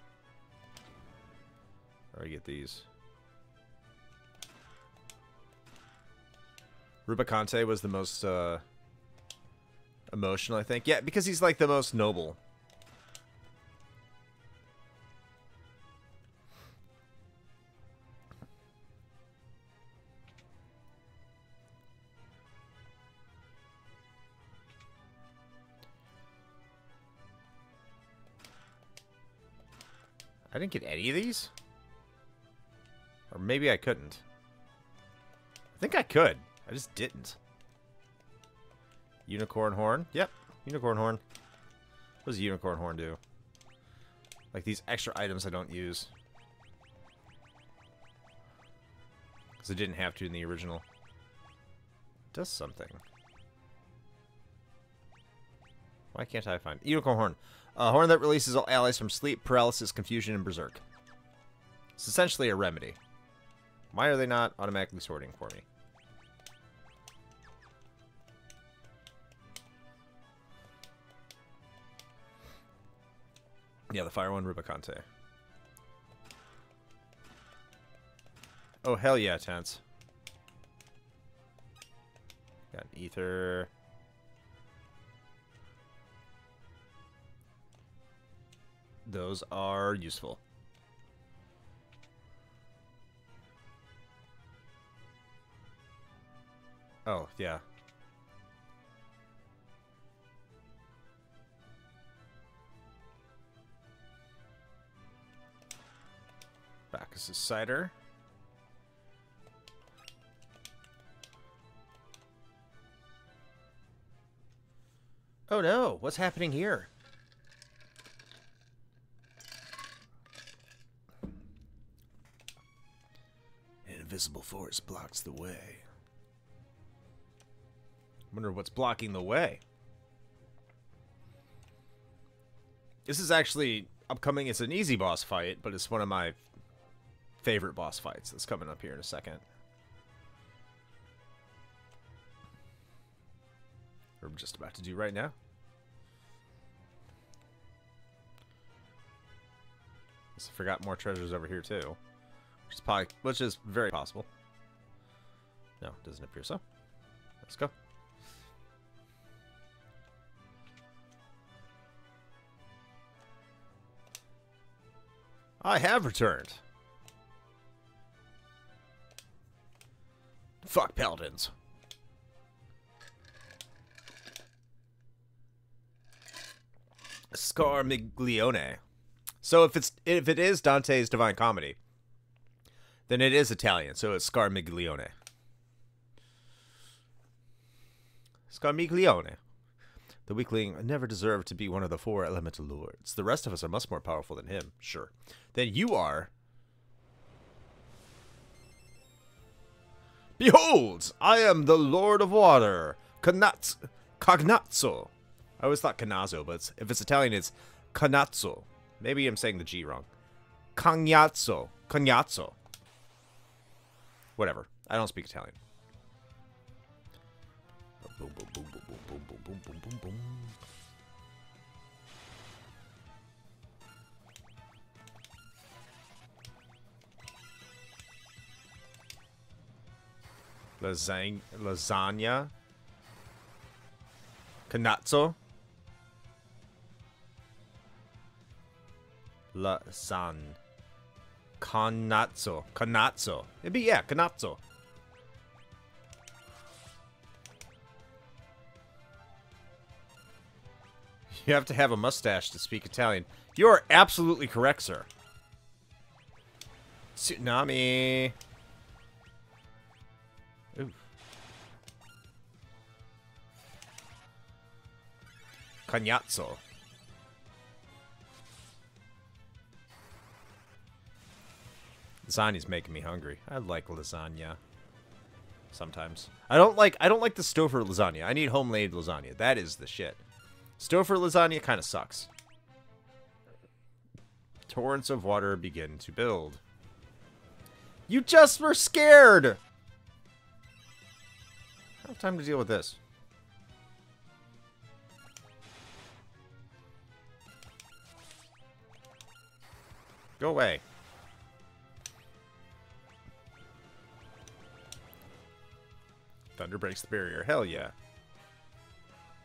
Or you get these. Rubicante was the most emotional, I think. Yeah, because he's like the most noble. I didn't get any of these? Or maybe I couldn't. I think I could. I just didn't. Unicorn horn? Yep. Unicorn horn. What does a unicorn horn do? Like these extra items I don't use. Because I didn't have to in the original. It does something. Why can't I find... Unicorn horn. A horn that releases all allies from sleep, paralysis, confusion, and berserk. It's essentially a remedy. Why are they not automatically sorting for me? Yeah, the fire one, Rubicante. Oh, hell yeah, tense. Got an ether. Those are useful. Oh, yeah. Bacchus' cider. Oh no, what's happening here? Invisible force blocks the way. Wonder what's blocking the way. This is actually upcoming. It's an easy boss fight, but it's one of my favorite boss fights that's coming up here in a second. We're just about to do right now. I forgot more treasures over here too. Which is very possible. No, doesn't appear so. Let's go. I have returned. Fuck paladins. Scarmiglione. So if it is Dante's Divine Comedy, then it is Italian, so it's Scarmiglione. Scarmiglione. The weakling never deserved to be one of the four elemental lords. The rest of us are much more powerful than him, sure. Then you are. Behold, I am the Lord of Water, Cognazzo. I always thought Canazzo, but if it's Italian, it's Canazzo. Maybe I'm saying the G wrong. Cagnazzo. Cagnazzo. Whatever. I don't speak Italian. Boom, boom, boom, boom, boom, boom, boom, boom, boom, boom. Lasagna. Canazzo. Canazzo. Canazzo. It'd be, yeah, canazzo. You have to have a mustache to speak Italian. You are absolutely correct, sir. Tsunami. Ooh. Cagnazzo. Lasagna's making me hungry. I like lasagna. Sometimes. I don't like the Stouffer lasagna. I need homemade lasagna. That is the shit. Stouffer lasagna kind of sucks. Torrents of water begin to build. You just were scared! I don't have time to deal with this. Go away. Thunder breaks the barrier. Hell yeah.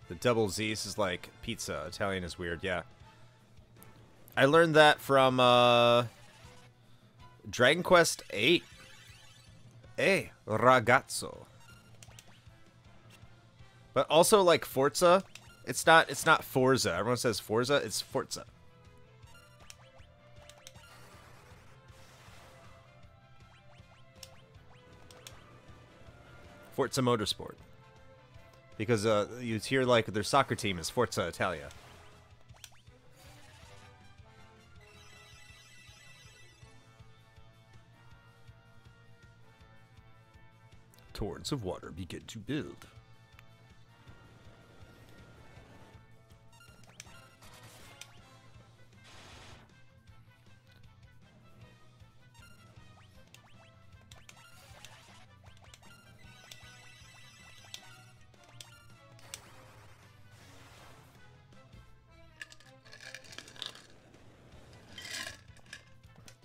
The double Z's is like pizza. Italian is weird, yeah. I learned that from Dragon Quest 8. Hey, ragazzo. But also like Forza. It's not Forza. Everyone says Forza, it's Forza. Forza Motorsport. Because you hear like their soccer team is Forza Italia. Torrents of water begin to build.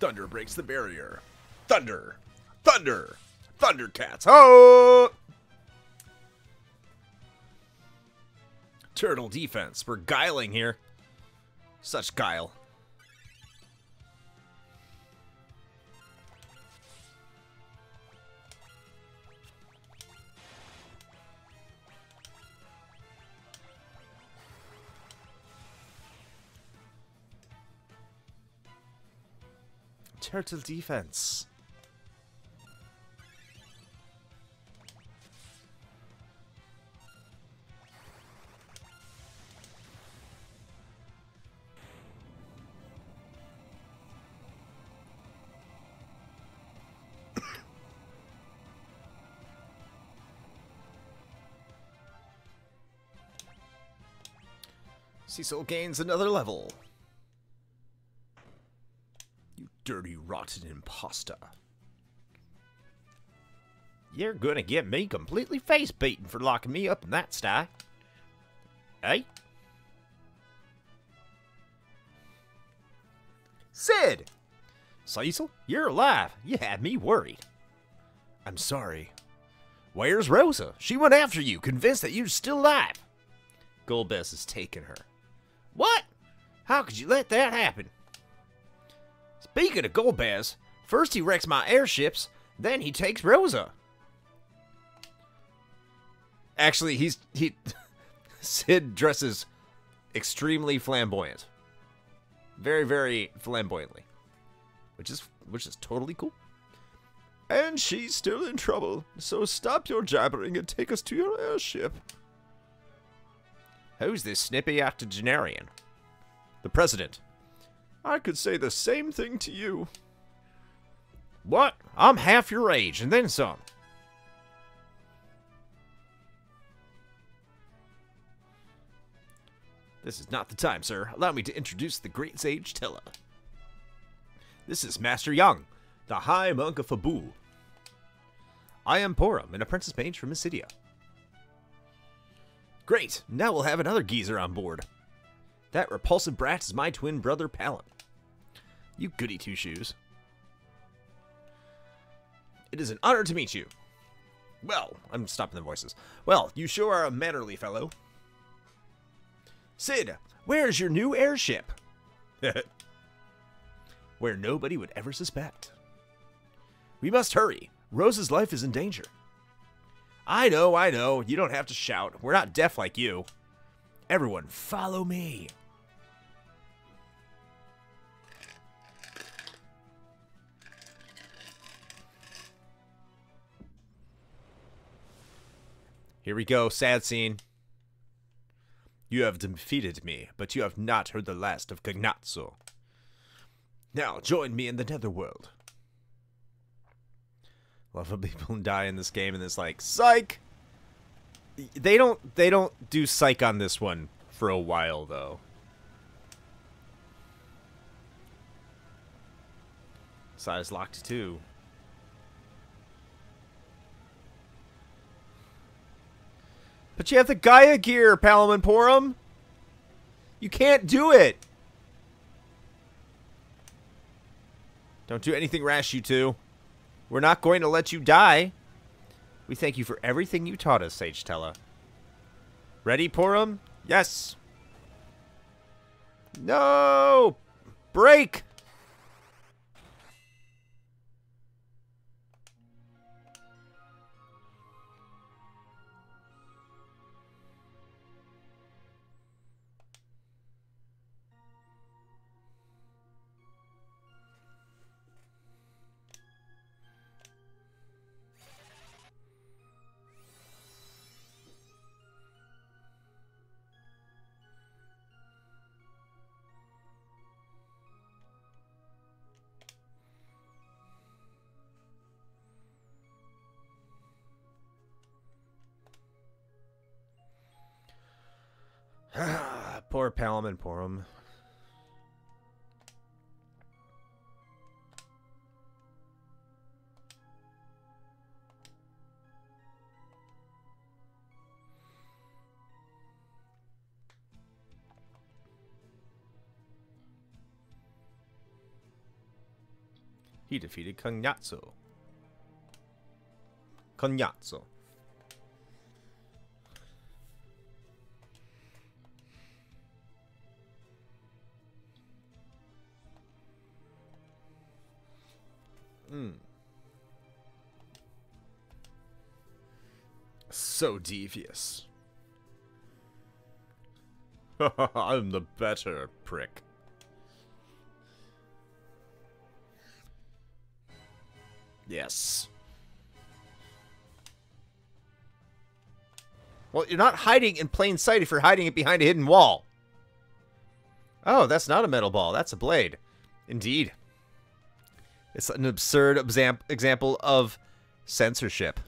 Thunder breaks the barrier. Thunder! Thunder! Thundercats! Oh! Turtle defense. We're guiling here. Such guile. Turtle defense. Cecil gains another level. You dirty, rotten imposter. You're gonna get me completely face-beaten for locking me up in that sty. Hey? Sid! Cecil, you're alive. You had me worried. I'm sorry. Where's Rosa? She went after you, convinced that you're still alive. Golbez has taken her. What? How could you let that happen? Speaking of Golbez, first he wrecks my airships, then he takes Rosa. Actually, Sid dresses extremely flamboyant. Very, very flamboyantly. Which is totally cool. And she's still in trouble, so stop your jabbering and take us to your airship. Who's this snippy octogenarian? The president. I could say the same thing to you. What? I'm half your age, and then some. This is not the time, sir. Allow me to introduce the great sage Tella. This is Master Young, the High Monk of Fabu. I am Porum, an apprentice mage from Mysidia. Great, now we'll have another geezer on board. That repulsive brat is my twin brother, Palin. You goody two-shoes. It is an honor to meet you. Well, I'm stopping the voices. Well, you sure are a mannerly fellow. Sid, where's your new airship? Where nobody would ever suspect. We must hurry. Rose's life is in danger. I know. You don't have to shout. We're not deaf like you. Everyone, follow me. Here we go, sad scene. You have defeated me, but you have not heard the last of Cognazzo. Now, join me in the netherworld. Love when people die in this game and it's like, psych! They don't do psych on this one for a while, though. Size locked, too. But you have the Gaia gear, Palom and Porum. You can't do it. Don't do anything rash, you two. We're not going to let you die. We thank you for everything you taught us, Sage Tella. Ready, Porum? Yes. No! Break! Poor Palom and Porum. He defeated Cognazzo. Cognazzo. So devious. I'm the better prick. Yes. Well, you're not hiding in plain sight if you're hiding it behind a hidden wall. Oh, that's not a metal ball. That's a blade. Indeed. It's an absurd example of censorship.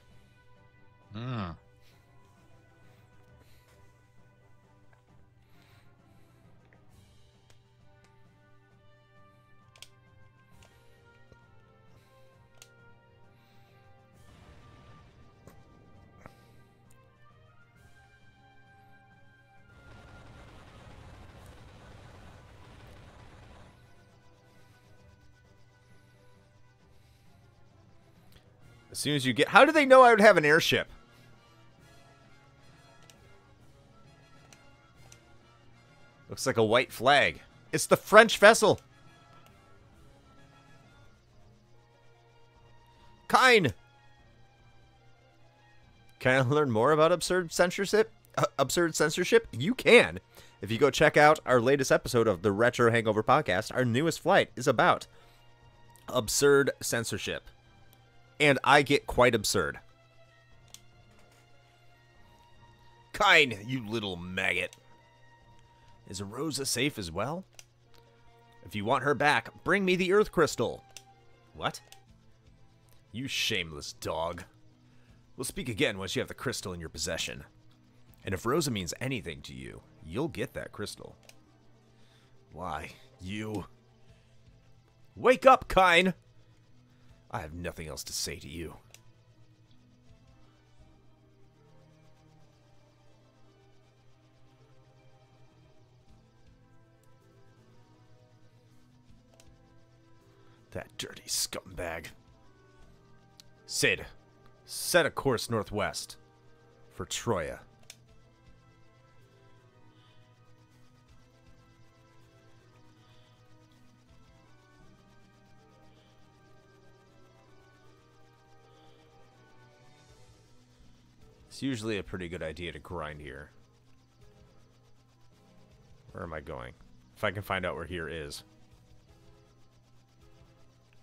As soon as you get... How do they know I would have an airship? Looks like a white flag. It's the French vessel. Kine! Can I learn more about absurd censorship? You can. If you go check out our latest episode of the Retro Hangover podcast, our newest flight is about absurd censorship. And I get quite absurd. Kine, you little maggot. Is Rosa safe as well? If you want her back, bring me the Earth Crystal. What? You shameless dog. We'll speak again once you have the crystal in your possession. And if Rosa means anything to you, you'll get that crystal. Why, you... Wake up, Kine! I have nothing else to say to you. That dirty scumbag. Sid, set a course northwest for Troya. It's usually a pretty good idea to grind here. Where am I going? If I can find out where here is.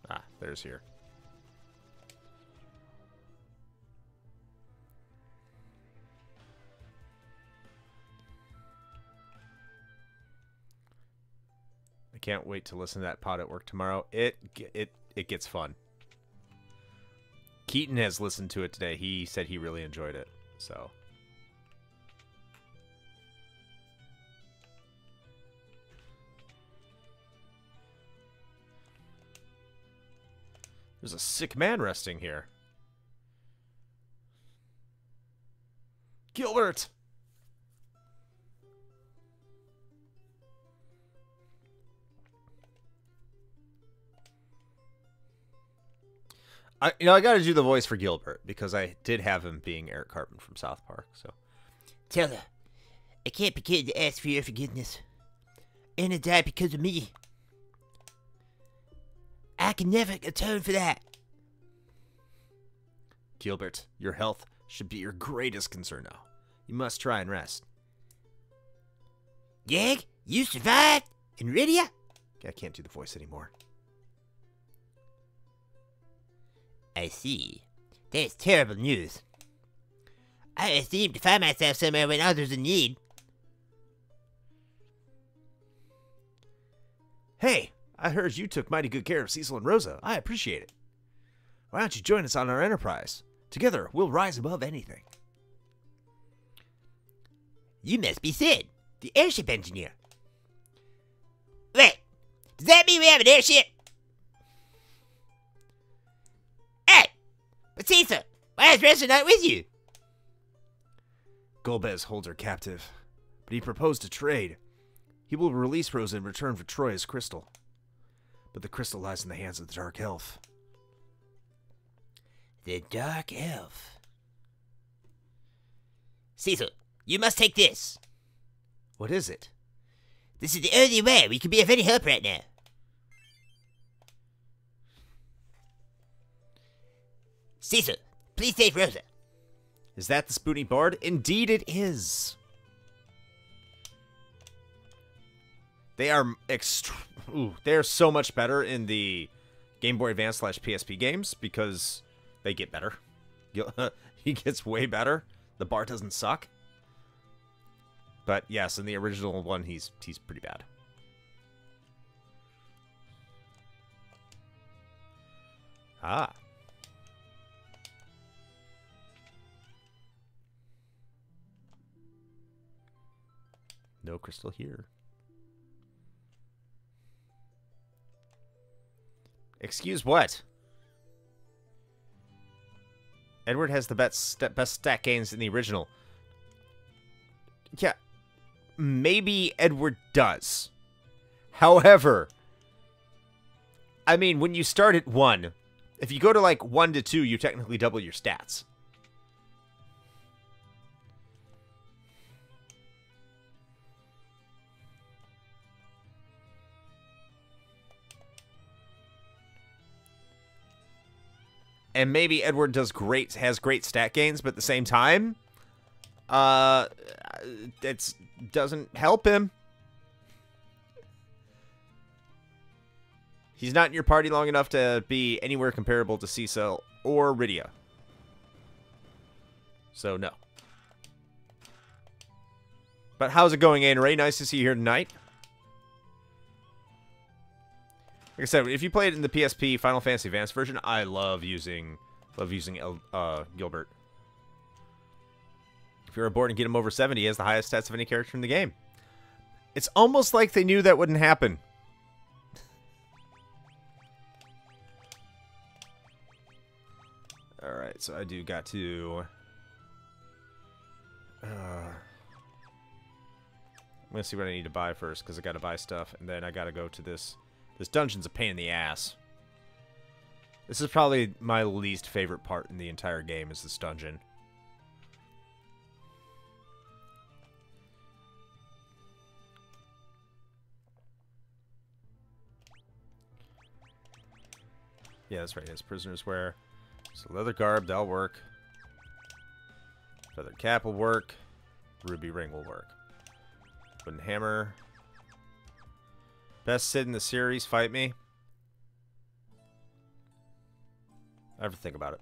Ah, there's here. I can't wait to listen to that pod at work tomorrow. It gets fun. Keaton has listened to it today. He said he really enjoyed it. So there's a sick man resting here. Gilbert! I got to do the voice for Gilbert because I did have him being Eric Cartman from South Park. So, tell her, I can't begin to ask for your forgiveness. Anna died because of me. I can never atone for that. Gilbert, your health should be your greatest concern now. You must try and rest. Gag, you survived? And Rydia? I can't do the voice anymore. I see. That's terrible news. I seem to find myself somewhere when others in need. Hey, I heard you took mighty good care of Cecil and Rosa. I appreciate it. Why don't you join us on our enterprise? Together, we'll rise above anything. You must be Sid, the airship engineer. Wait, does that mean we have an airship? But Cecil, why is Rosa not with you? Golbez holds her captive, but he proposed a trade. He will release Rosa in return for Troya's crystal. But the crystal lies in the hands of the Dark Elf. The Dark Elf. Cecil, you must take this. What is it? This is the only way we can be of any help right now. Cecil, please save Rosa. Is that the spoony bard? Indeed it is. They are they're so much better in the Game Boy Advance / PSP games because they get better. He gets way better. The bard doesn't suck. But yes, in the original one, he's pretty bad. Ah. No crystal here. Excuse what? Edward has the best stat gains in the original. Yeah, maybe Edward does. However, I mean, when you start at 1, if you go to like 1 to 2, you technically double your stats. And maybe Edward has great stat gains, but at the same time, it doesn't help him. He's not in your party long enough to be anywhere comparable to Cecil or Rydia. So, no. But how's it going, Anna Ray? Nice to see you here tonight. Like I said, if you play it in the PSP Final Fantasy Advance version, I love using Gilbert. If you're bored and get him over 70, he has the highest stats of any character in the game. It's almost like they knew that wouldn't happen. so I do got to... I'm gonna see what I need to buy first, because I gotta buy stuff, and then I gotta go to this. This dungeon's a pain in the ass. This is probably my least favorite part in the entire game, is this dungeon. Yeah, that's right. It's prisoner's wear. So leather garb, that'll work. Feather cap will work. Ruby ring will work. Wooden hammer. Best Sid in the series, fight me. I have to think about it.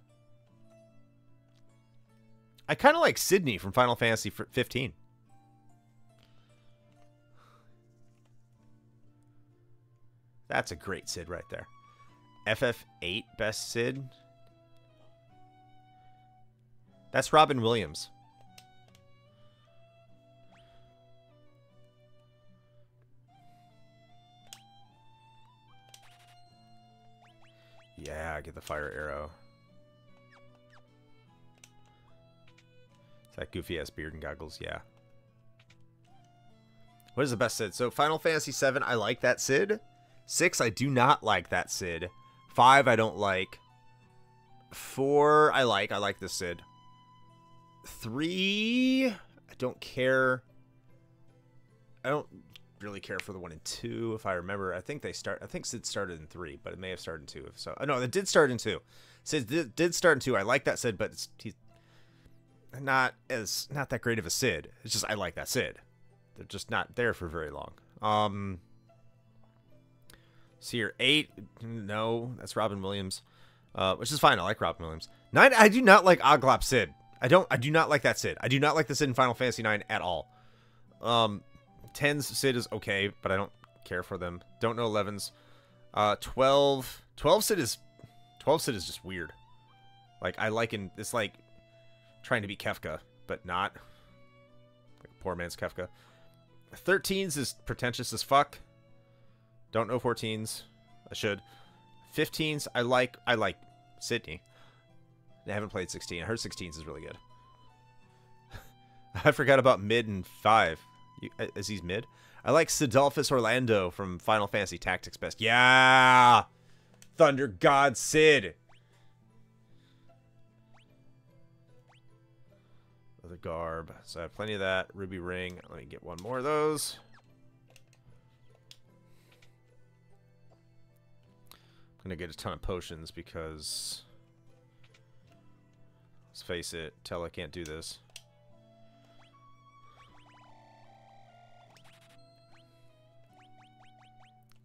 I kind of like Sydney from Final Fantasy 15. That's a great Sid right there. FF8 best Sid. That's Robin Williams. Yeah, get the fire arrow. It's that goofy ass beard and goggles, yeah. What is the best Sid? So Final Fantasy 7, I like that Sid. 6, I do not like that Sid. 5, I don't like. 4, I like. I like the Sid. 3, I don't care. I don't really care for the 1 and 2, if I remember. I think Sid started in 3, but it may have started in 2. If so, oh, no, it did start in 2. Sid did start in 2. I like that Sid, but he's not that great of a Sid. It's just I like that Sid. They're just not there for very long. See here, 8, no, that's Robin Williams, which is fine. I like Robin Williams. 9, I do not like Oglop Sid. I do not like that Sid. I do not like the Sid in Final Fantasy 9 at all. 10's Sid is okay, but I don't care for them. Don't know 11's. 12 Sid is just weird. Like it's like trying to be Kefka, but not. Like poor man's Kefka. 13's is pretentious as fuck. Don't know 14's. I should. 15's I like Sydney. I haven't played 16. I heard 16's is really good. I forgot about mid and 5. Is he mid? I like Sidolphus Orlando from Final Fantasy Tactics best. Yeah! Thunder God Sid! The garb. So I have plenty of that. Ruby ring. Let me get one more of those. I'm going to get a ton of potions because... Let's face it. Tella can't do this.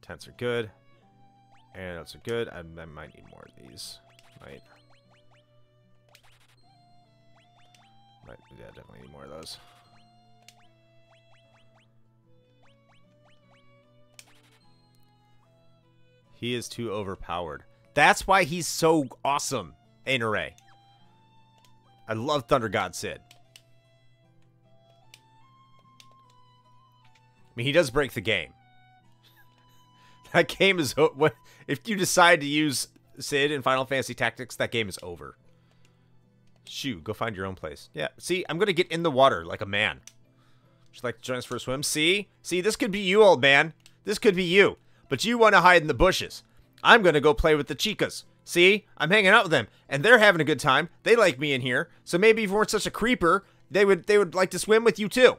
Tents are good. Antidotes are good. I might need more of these. Yeah, definitely need more of those. He is too overpowered. That's why he's so awesome, Ainaray. I love Thunder God Sid. I mean, he does break the game. That game is... If you decide to use Sid in Final Fantasy Tactics, that game is over. Shoo, go find your own place. Yeah, see, I'm going to get in the water like a man. Would you like to join us for a swim? See? See, this could be you, old man. This could be you. But you want to hide in the bushes. I'm going to go play with the chicas. See? I'm hanging out with them, and they're having a good time. They like me in here. So maybe if you weren't such a creeper, they would like to swim with you too.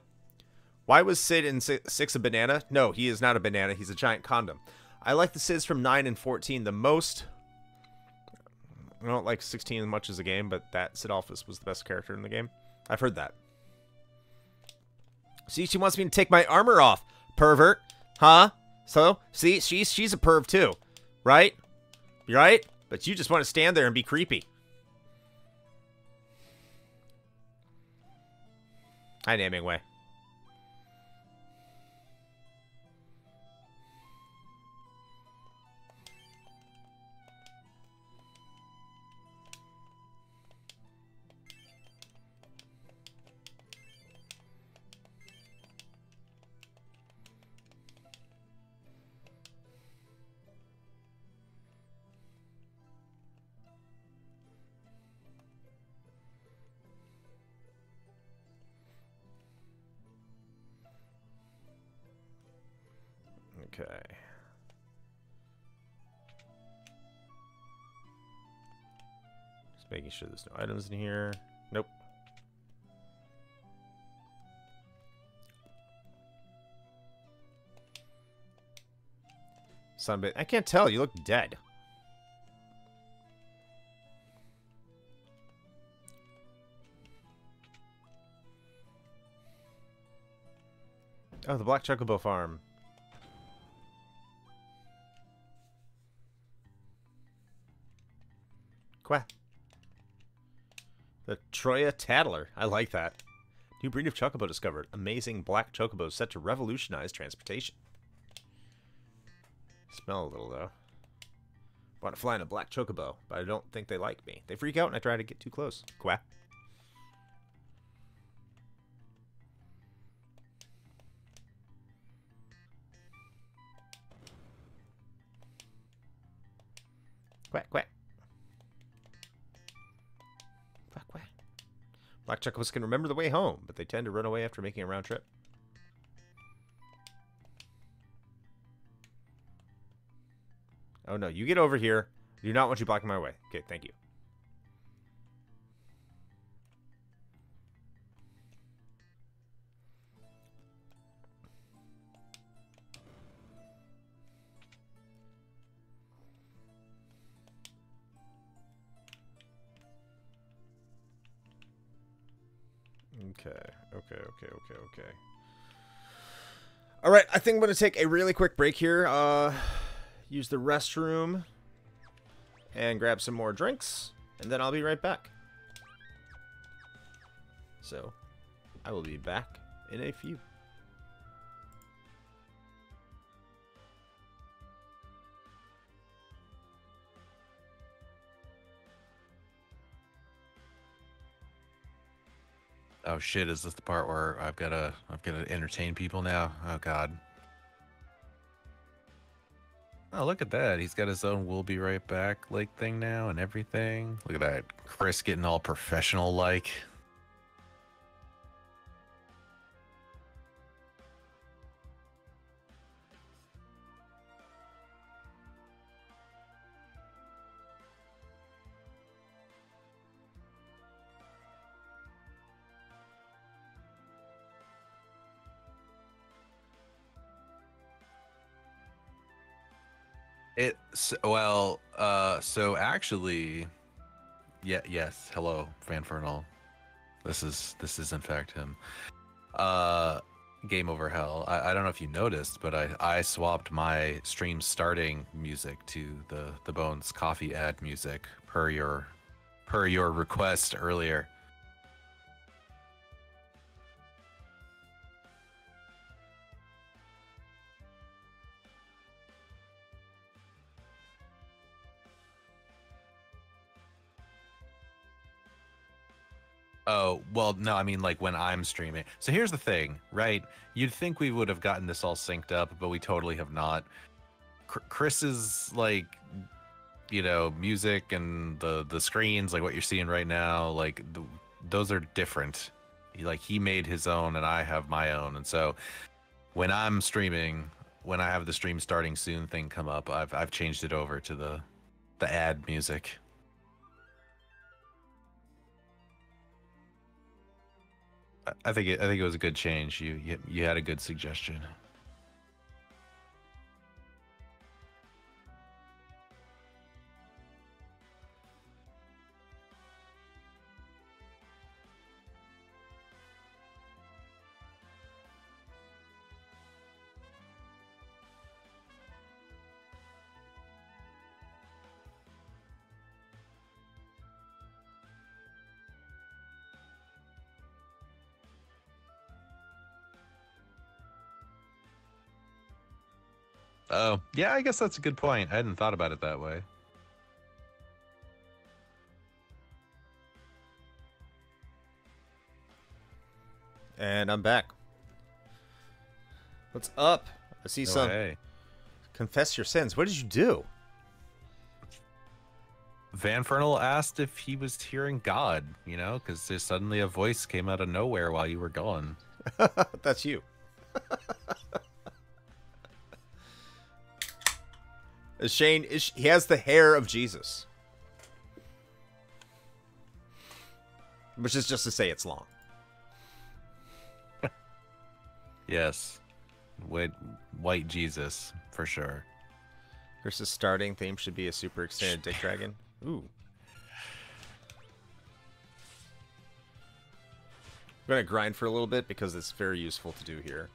Why was Sid in 6 a banana? No, he is not a banana. He's a giant condom. I like the Sids from 9 and 14 the most. I don't like 16 as much as the game, but that Sidolphus was the best character in the game. I've heard that. See, she wants me to take my armor off. Pervert. Huh? So, see, she's a perv too. Right? Right? But you just want to stand there and be creepy. Hi, Namingway. Okay. Just making sure there's no items in here. Nope. Sunbait. I can't tell. You look dead. Oh, the Black Chocobo Farm. Quack. The Troya Tattler. I like that. New breed of chocobo discovered. Amazing black chocobo set to revolutionize transportation. Smell a little, though. Want to fly in a black chocobo, but I don't think they like me. They freak out when I try to get too close. Quack. Quack, quack. Quack, quack. Black chocobos can remember the way home, but they tend to run away after making a round trip. Oh no, you get over here. I do not want you blocking my way. Okay, thank you. Okay. All right, I think I'm going to take a really quick break here. Use the restroom and grab some more drinks, and then I'll be right back. So, I will be back in a few. Oh shit, is this the part where I've gotta entertain people now? Oh god. Oh, look at that. He's got his own "we'll be right back" like thing now and everything. Look at that. Chris getting all professional like. So actually, yes. Hello, Fanfernal. This is in fact him. Game Over Hell. I don't know if you noticed, but I swapped my stream starting music to the Bones Coffee ad music per your request earlier. Oh, well, no, I mean, like, when I'm streaming. So here's the thing, right? You'd think we would have gotten this all synced up, but we totally have not. Chris's, like, you know, music and the screens, like what you're seeing right now, like, those are different. He made his own, and I have my own. And so when I'm streaming, when I have the stream starting soon thing come up, I've changed it over to the ad music. I think it was a good change. You had a good suggestion. Oh, yeah, I guess that's a good point. I hadn't thought about it that way. And I'm back. What's up? I see some. Hey. Confess your sins. What did you do? Fanfernal asked if he was hearing God, you know, because suddenly a voice came out of nowhere while you were gone. That's you. Shane, he has the hair of Jesus. Which is just to say it's long. Yes. White Jesus, for sure. Versus starting theme should be a super extended Dick Dragon. Ooh. I'm going to grind for a little bit because it's very useful to do here.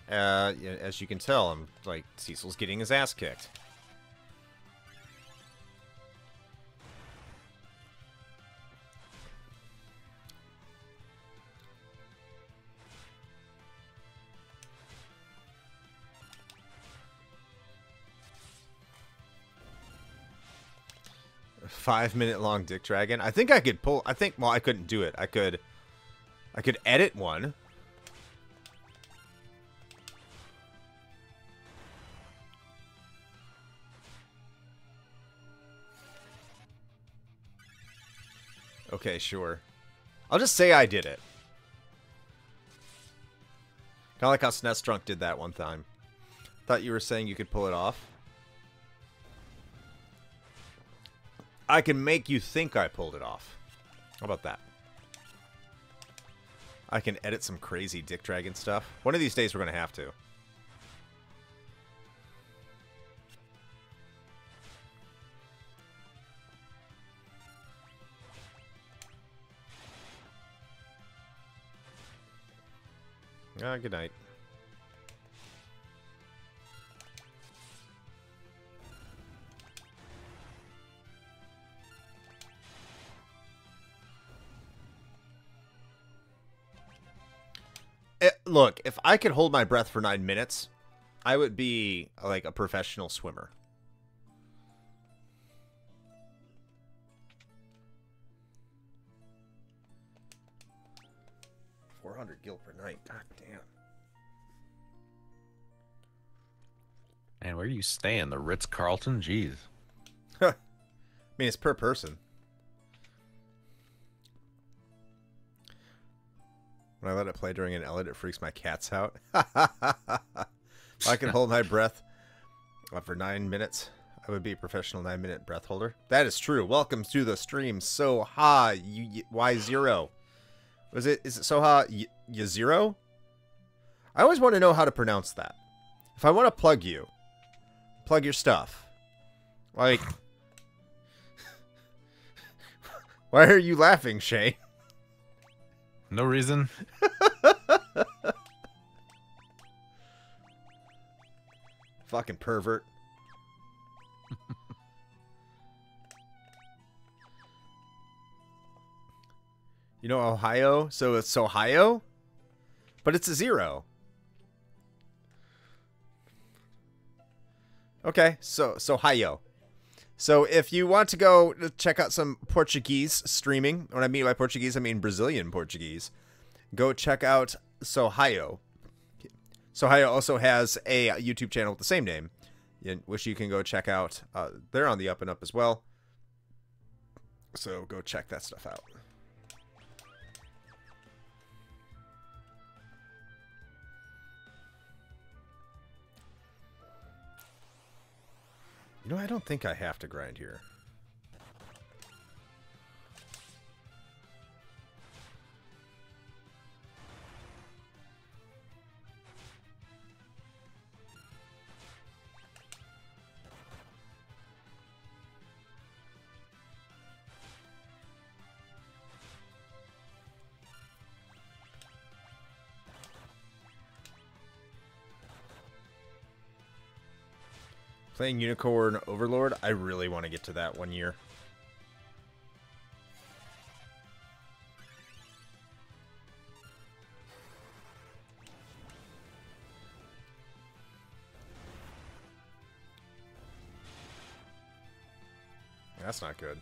As you can tell, I'm like, Cecil's getting his ass kicked. A 5-minute long Dick Dragon. I think I could pull. Well, I couldn't do it. I could edit one. Okay, sure. I'll just say I did it. Kind of like how SNES Drunk did that one time. Thought you were saying you could pull it off. I can make you think I pulled it off. How about that? I can edit some crazy Dick Dragon stuff. One of these days we're going to have to. Good night. Look, if I could hold my breath for 9 minutes, I would be like a professional swimmer. $400 gil per night. God damn. Man, where are you staying? The Ritz-Carlton? Jeez. I mean, it's per person. When I let it play during an edit, it freaks my cats out. If I could hold my breath for 9 minutes, I would be a professional 9-minute breath holder. That is true. Welcome to the stream, Soha Y0. Is it Soha Y0? I always want to know how to pronounce that. If I want to plug you, plug your stuff. Like, why are you laughing, Shay? No reason. Fucking pervert. You know Ohio? So it's Ohio? But it's a 0. Okay, so Ohio. So if you want to go check out some Portuguese streaming, when I mean by Portuguese, I mean Brazilian Portuguese, go check out Sohio. Sohio also has a YouTube channel with the same name, which you can go check out. They're on the up and up as well. So go check that stuff out. You know, I don't think I have to grind here. Playing Unicorn Overlord, I really want to get to that one year. That's not good.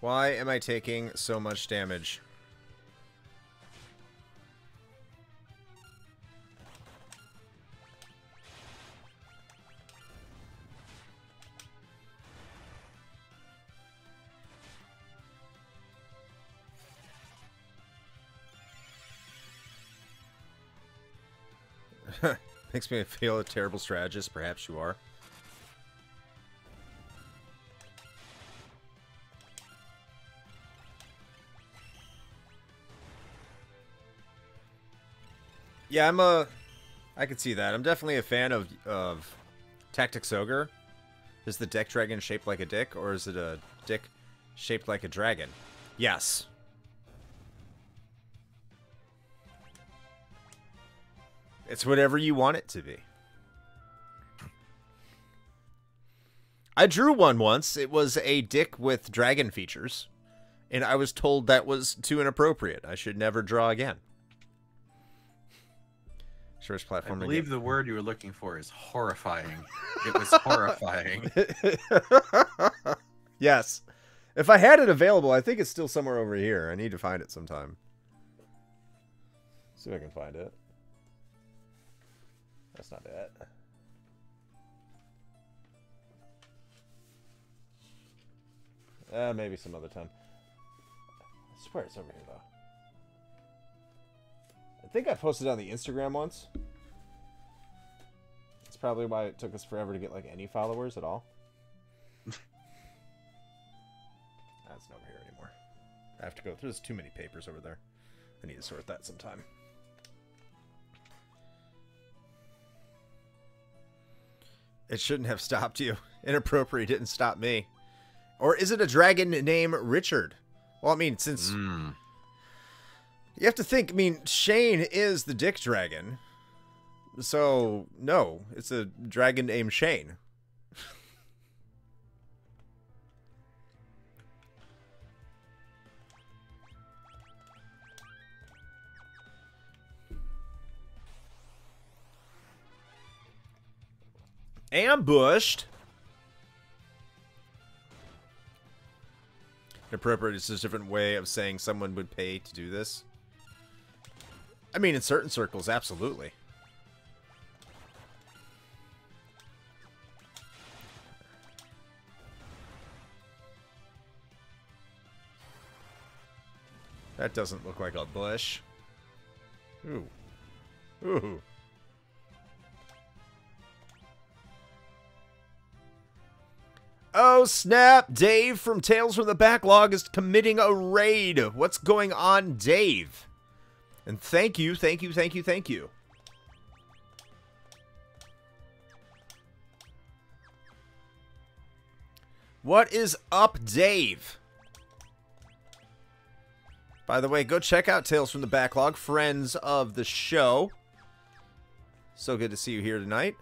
Why am I taking so much damage? Makes me feel a terrible strategist. Perhaps you are. Yeah, I could see that. I'm definitely a fan of Tactics Ogre. Is the deck dragon shaped like a dick, or is it a dick shaped like a dragon? Yes. It's whatever you want it to be. I drew one once. It was a dick with dragon features, and I was told that was too inappropriate. I should never draw again. First platform. I believe the word you were looking for is horrifying. It was horrifying. Yes. If I had it available, I think it's still somewhere over here. I need to find it sometime. See if I can find it. That's not it. Maybe some other time. I swear it's over here, though. I think I posted it on the Instagram once. That's probably why it took us forever to get, like, any followers at all. That's not over here anymore. I have to go through. There's too many papers over there. I need to sort that sometime. It shouldn't have stopped you. Inappropriate didn't stop me. Or is it a dragon named Richard? Well, I mean, since... You have to think, I mean, Shane is the dick dragon. So, no. It's a dragon named Shane. Ambushed. Inappropriate is just a different way of saying someone would pay to do this. I mean, in certain circles, absolutely. That doesn't look like a bush. Ooh. Ooh. Oh, snap! Dave from Tales from the Backlog is committing a raid. What's going on, Dave? And thank you, thank you, thank you, thank you. What is up, Dave? By the way, go check out Tales from the Backlog, friends of the show. So good to see you here tonight.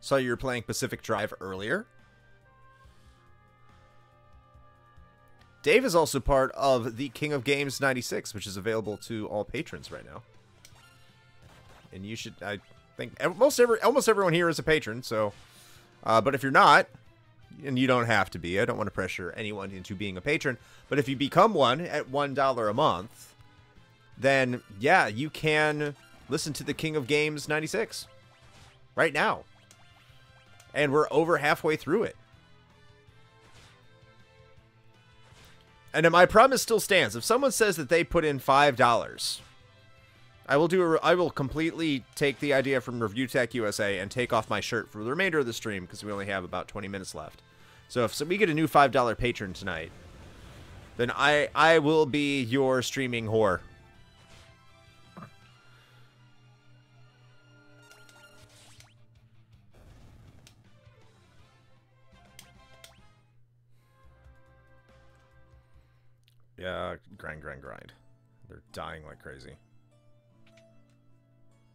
Saw you were playing Pacific Drive earlier. Dave is also part of the King of Games 96, which is available to all patrons right now. And you should, I think, almost everyone here is a patron, so... but if you're not, and you don't have to be, I don't want to pressure anyone into being a patron, but if you become one at $1 a month, then, yeah, you can listen to the King of Games 96 right now. And we're over halfway through it. And my promise still stands. If someone says that they put in $5, I will completely take the idea from Review Tech USA and take off my shirt for the remainder of the stream because we only have about 20 minutes left. So if we get a new $5 patron tonight, then I will be your streaming whore. Yeah, grind, grind, grind. They're dying like crazy.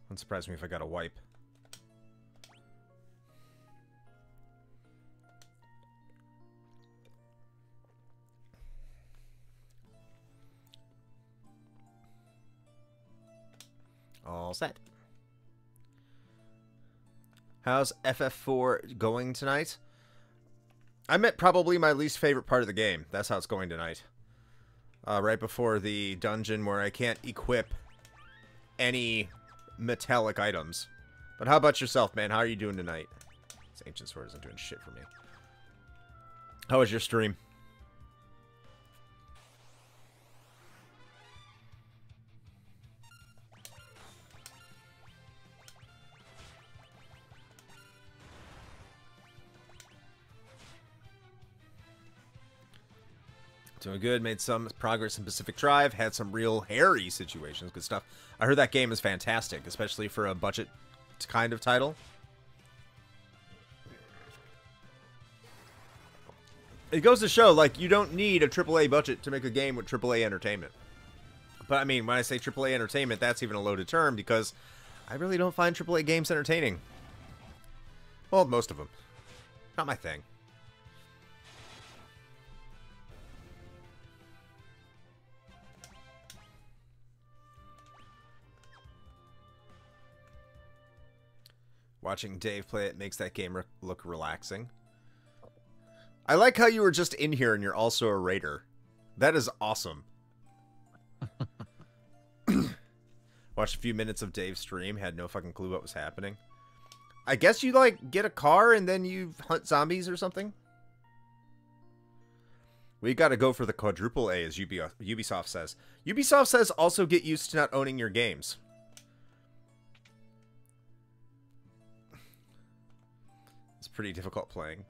Wouldn't surprise me if I got a wipe. All set. How's FF4 going tonight? I'm at probably my least favorite part of the game. That's how it's going tonight. Right before the dungeon where I can't equip any metallic items. But how about yourself, man? How are you doing tonight? This Ancient Sword isn't doing shit for me. How was your stream? Doing good. Made some progress in Pacific Drive. Had some real hairy situations. Good stuff. I heard that game is fantastic, especially for a budget kind of title. It goes to show, like, you don't need a AAA budget to make a game with AAA entertainment. But, I mean, when I say AAA entertainment, that's even a loaded term, because I really don't find AAA games entertaining. Well, most of them. Not my thing. Watching Dave play it makes that game look relaxing. I like how you were just in here and you're also a raider. That is awesome. Watched a few minutes of Dave's stream. Had no fucking clue what was happening. I guess you, like, get a car and then you hunt zombies or something? We gotta go for the quadruple A, as Ubisoft says. Ubisoft says also get used to not owning your games. It's pretty difficult playing.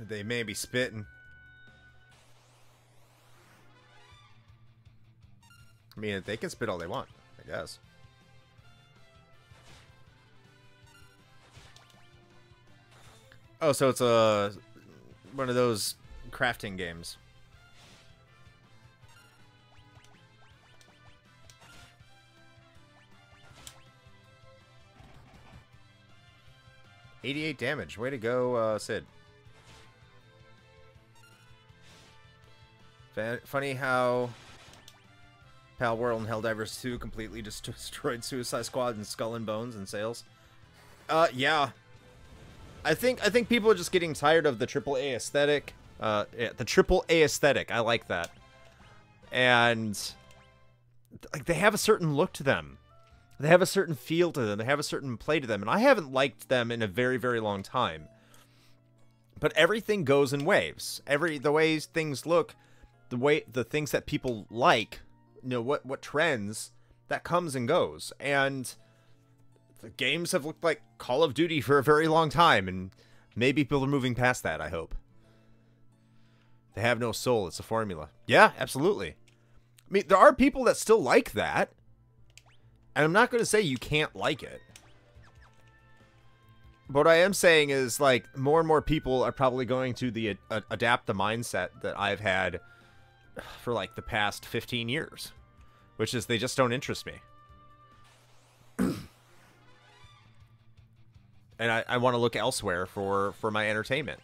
They may be spitting. I mean, they can spit all they want, I guess. Oh, so it's one of those crafting games. $88 damage. Way to go, Sid. Funny how Pal World and Helldivers 2 completely just destroyed Suicide Squad and Skull and Bones and sales. Yeah. I think people are just getting tired of the AAA aesthetic. Yeah, the AAA aesthetic. I like that. And like they have a certain look to them. They have a certain feel to them. They have a certain play to them. And I haven't liked them in a very, very long time. But everything goes in waves. The way things look, the things that people like, you know, what trends, that comes and goes. And the games have looked like Call of Duty for a very long time, and maybe people are moving past that, I hope. They have no soul, it's a formula. Yeah, absolutely. I mean, there are people that still like that, and I'm not going to say you can't like it. But what I am saying is, like, more and more people are probably going to adapt the mindset that I've had for, like, the past 15 years. Which is, they just don't interest me. And I want to look elsewhere for my entertainment.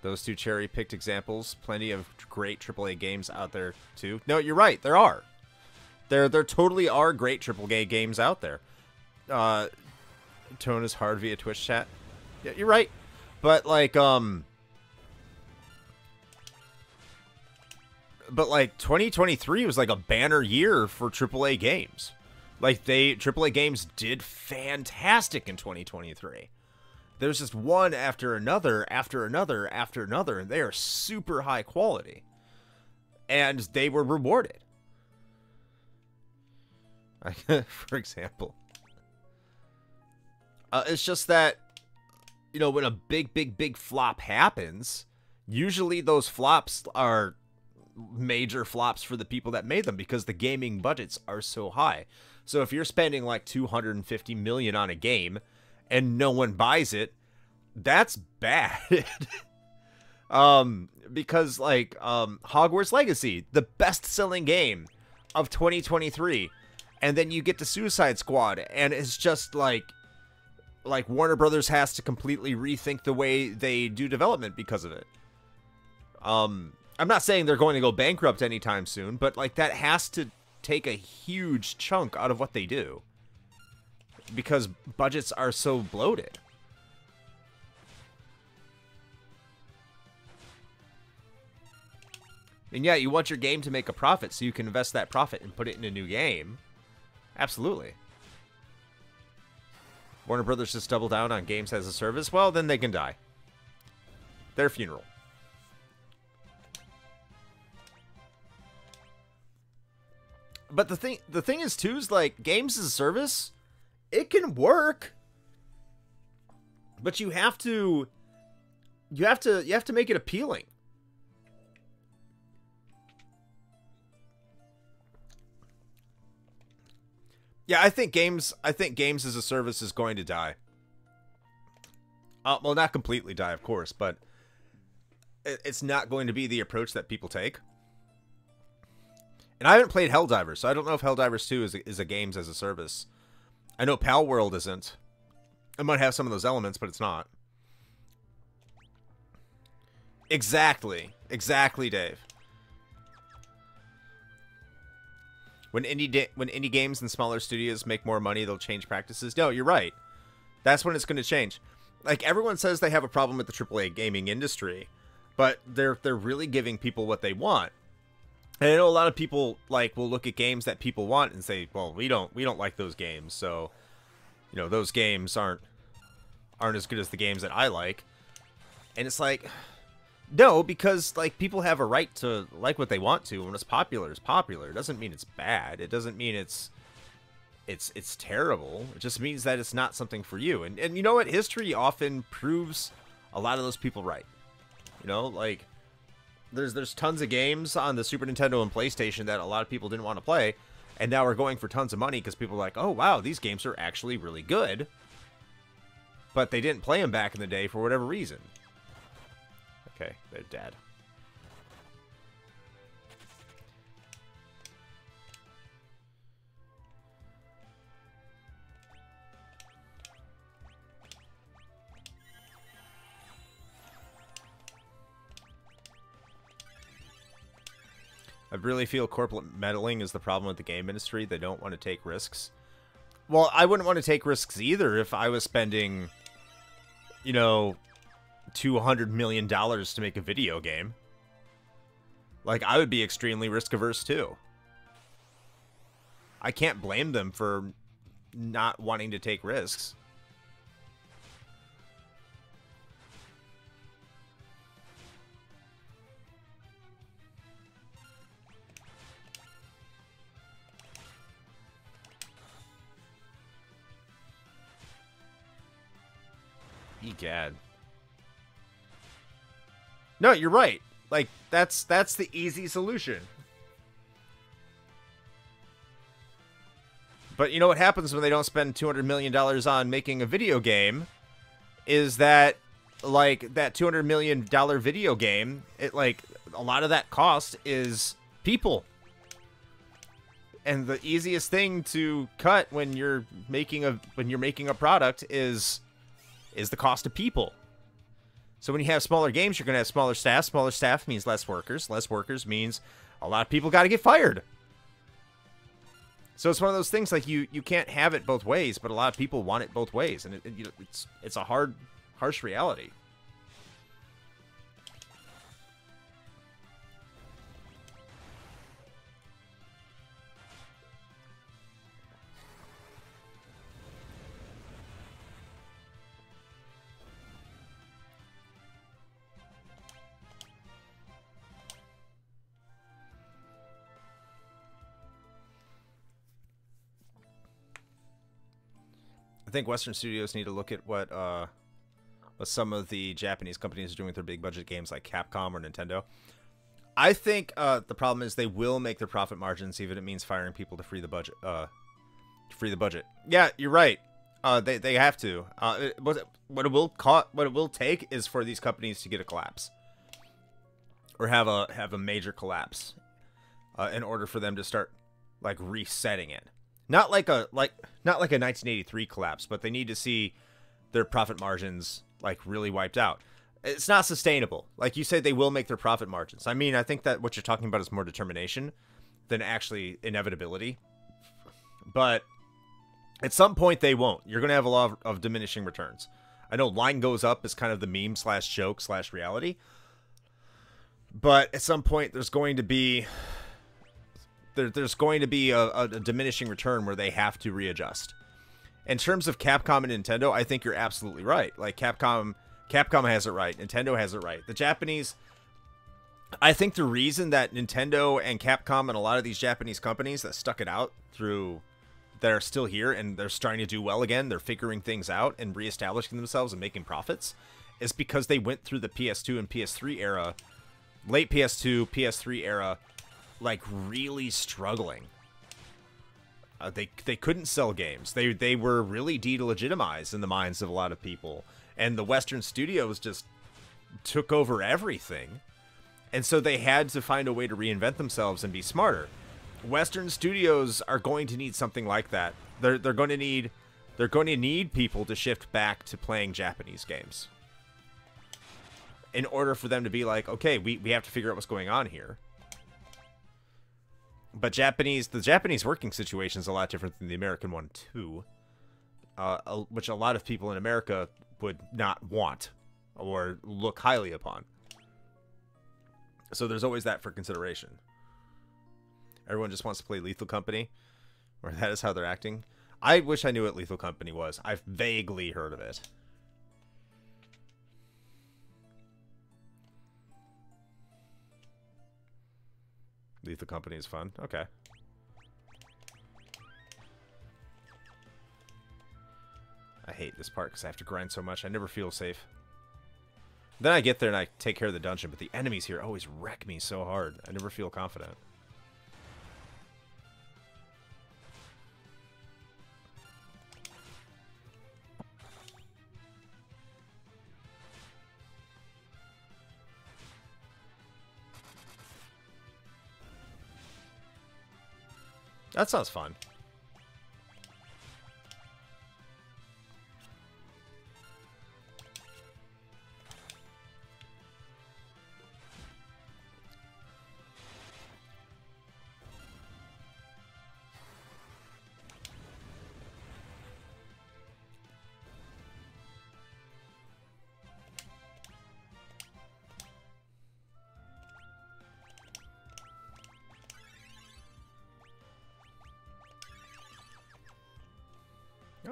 Those two cherry-picked examples, plenty of great AAA games out there, too. No, you're right, there are. There totally are great AAA games out there. Tone is hard via Twitch chat. Yeah, you're right. But, like, but, like, 2023 was, like, a banner year for AAA games. Like, AAA games did fantastic in 2023. There's just one after another, after another, after another, and they are super high quality. And they were rewarded. For example. It's just that, you know, when a big flop happens, usually those flops are major flops for the people that made them because the gaming budgets are so high. So if you're spending like $250 million on a game and no one buys it, that's bad. Because like Hogwarts Legacy, the best-selling game of 2023, and then you get to Suicide Squad and it's just like Warner Brothers has to completely rethink the way they do development because of it. I'm not saying they're going to go bankrupt anytime soon, but like that has to take a huge chunk out of what they do because budgets are so bloated. And yeah, you want your game to make a profit so you can invest that profit and put it in a new game. Absolutely. Warner Brothers just double down on games as a service, well, then they can die. Their funeral. But the thing is too is like games as a service, it can work, but you have to make it appealing. Yeah, I think games as a service is going to die. Well, not completely die, of course, but it's not going to be the approach that people take. And I haven't played Helldivers, so I don't know if Helldivers 2 is a games as a service. I know Pal World isn't. It might have some of those elements, but it's not. Exactly. Exactly, Dave. When indie games and smaller studios make more money, they'll change practices. No, you're right. That's when it's going to change. Like, everyone says they have a problem with the AAA gaming industry, but they're really giving people what they want. And I know a lot of people like will look at games that people want and say, "Well, we don't like those games, so you know those games aren't as good as the games that I like." And it's like, no, because like people have a right to like what they want to. When it's popular, it's popular. It doesn't mean it's bad. It doesn't mean it's terrible. It just means that it's not something for you. And you know what? History often proves a lot of those people right. You know, like there's tons of games on the Super Nintendo and PlayStation that a lot of people didn't want to play, and now we're going for tons of money because people are like, oh wow, these games are actually really good. But they didn't play them back in the day for whatever reason. Okay, they're dead. I really feel corporate meddling is the problem with the game industry. They don't want to take risks. Well, I wouldn't want to take risks either if I was spending, you know, $200 million to make a video game. Like, I would be extremely risk averse too. I can't blame them for not wanting to take risks. Egad. No, you're right. Like, that's the easy solution. But you know what happens when they don't spend $200 million on making a video game is that, like, that $200 million video game, it, like, a lot of that cost is people. And the easiest thing to cut when you're making a product is the cost of people. So when you have smaller games, you're going to have smaller staff. Smaller staff means less workers. Less workers means a lot of people got to get fired. So it's one of those things, like, you can't have it both ways, but a lot of people want it both ways, and it's a harsh reality. I think Western studios need to look at what some of the Japanese companies are doing with their big budget games like Capcom or Nintendo. I think the problem is they will make their profit margins, even if it means firing people to free the budget. Yeah, you're right. They have to. What it will take is for these companies to get a collapse, or have a major collapse, in order for them to start like resetting it. Not like a 1983 collapse, but they need to see their profit margins like really wiped out. It's not sustainable. Like you say, they will make their profit margins. I mean, I think that what you're talking about is more determination than actually inevitability. But at some point they won't. You're going to have a lot of diminishing returns. I know line goes up is kind of the meme / joke / reality. But at some point there's going to be a diminishing return where they have to readjust. In terms of Capcom and Nintendo, I think you're absolutely right. Like Capcom has it right. Nintendo has it right. The Japanese, I think the reason that Nintendo and Capcom and a lot of these Japanese companies that stuck it out through, that are still here and they're starting to do well again, they're figuring things out and reestablishing themselves and making profits, is because they went through the PS2 and PS3 era, late PS2, PS3 era, like really struggling. They couldn't sell games. They were really de-legitimized in the minds of a lot of people, and the Western studios just took over everything. And so they had to find a way to reinvent themselves and be smarter. Western studios are going to need something like that. They're going to need people to shift back to playing Japanese games in order for them to be like, okay, we have to figure out what's going on here. But the Japanese working situation is a lot different than the American one too, which a lot of people in America would not want or look highly upon. So there's always that for consideration. Everyone just wants to play Lethal Company, or that is how they're acting. I wish I knew what Lethal Company was. I've vaguely heard of it. Lethal Company is fun. Okay. I hate this part because I have to grind so much. I never feel safe. Then I get there and I take care of the dungeon, but the enemies here always wreck me so hard. I never feel confident. That sounds fun.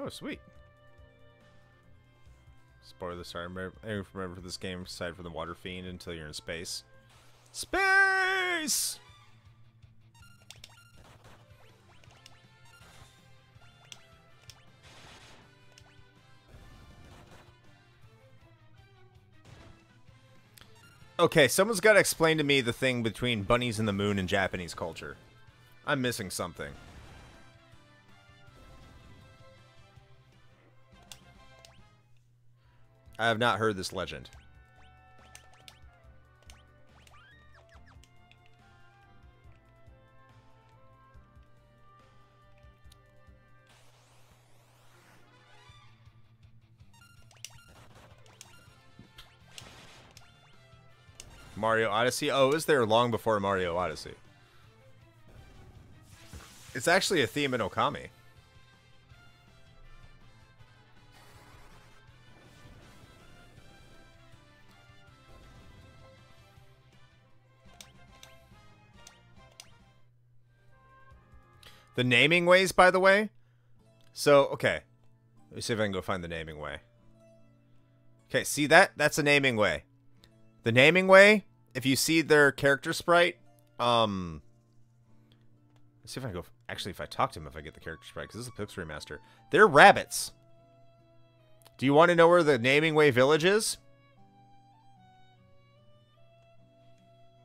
Oh, sweet. Spoiler, sorry. I remember this game, aside from the Water Fiend, until you're in space. Space! Okay, someone's got to explain to me the thing between bunnies and the moon in Japanese culture. I'm missing something. I have not heard this legend. Mario Odyssey? Oh, it was there long before Mario Odyssey. It's actually a theme in Okami. The naming ways, by the way. So, okay. Let me see if I can go find the naming way. Okay, see that? That's a naming way. The naming way, if you see their character sprite, let's see if I can go... Actually, if I talk to him, if I get the character sprite, because this is a Pix remaster. They're rabbits. Do you want to know where the naming way village is?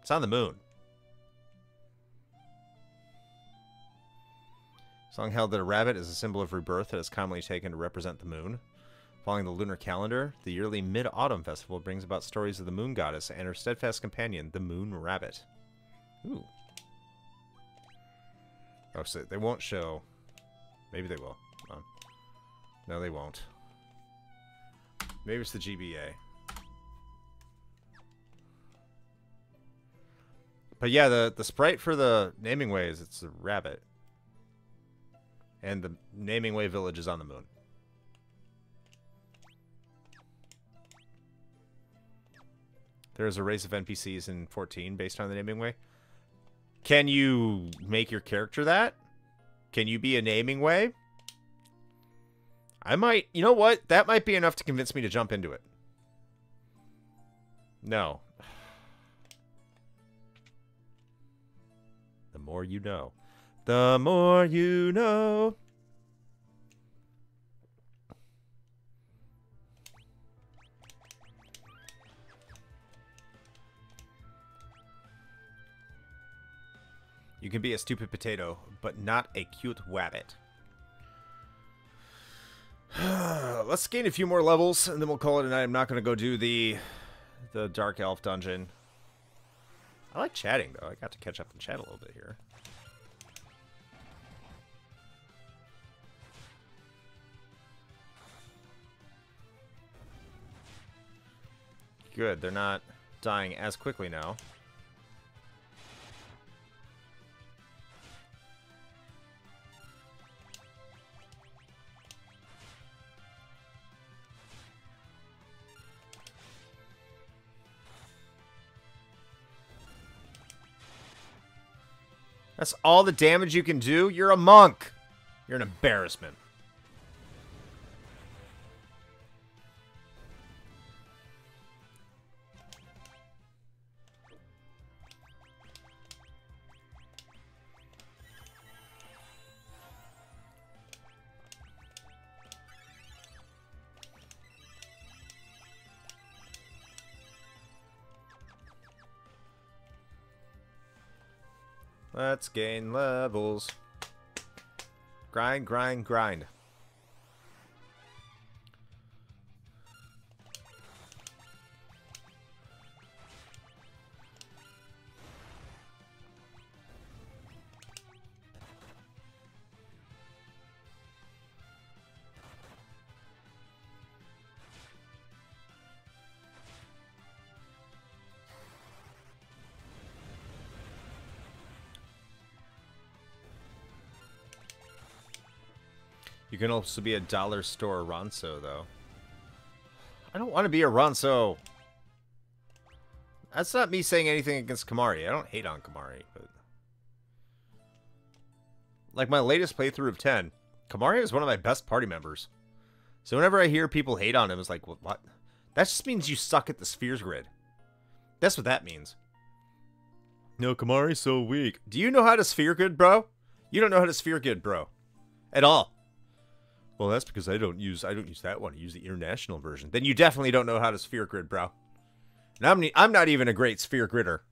It's on the moon. Song held that a rabbit is a symbol of rebirth that is commonly taken to represent the moon. Following the lunar calendar, the yearly Mid-Autumn Festival brings about stories of the moon goddess and her steadfast companion, the moon rabbit. Ooh. Oh, so they won't show... Maybe they will. Hold on. No, they won't. Maybe it's the GBA. But yeah, the sprite for the naming way is it's a rabbit. And the naming way village is on the moon. There's a race of NPCs in 14 based on the naming way. Can you make your character that? Can you be a naming way? I might... You know what? That might be enough to convince me to jump into it. No. more you know. The more you know. You can be a stupid potato, but not a cute wabbit. Let's gain a few more levels, and then we'll call it a night. I'm not going to go do the Dark Elf dungeon. I like chatting, though. I got to catch up and chat a little bit here. Good, they're not dying as quickly now. That's all the damage you can do? You're a monk. You're an embarrassment. Let's gain levels. Grind, grind, grind. You can also be a dollar store Ronso, though. I don't want to be a Ronso. That's not me saying anything against Kamari. I don't hate on Kamari, but... Like my latest playthrough of 10, Kamari is one of my best party members. So whenever I hear people hate on him, it's like, what? That just means you suck at the spheres grid. That's what that means. No, Kamari's so weak. Do you know how to sphere grid, bro? You don't know how to sphere grid, bro. At all. Well, that's because I don't use that one. I use the international version. Then you definitely don't know how to sphere grid, bro. And I'm not even a great sphere gridder.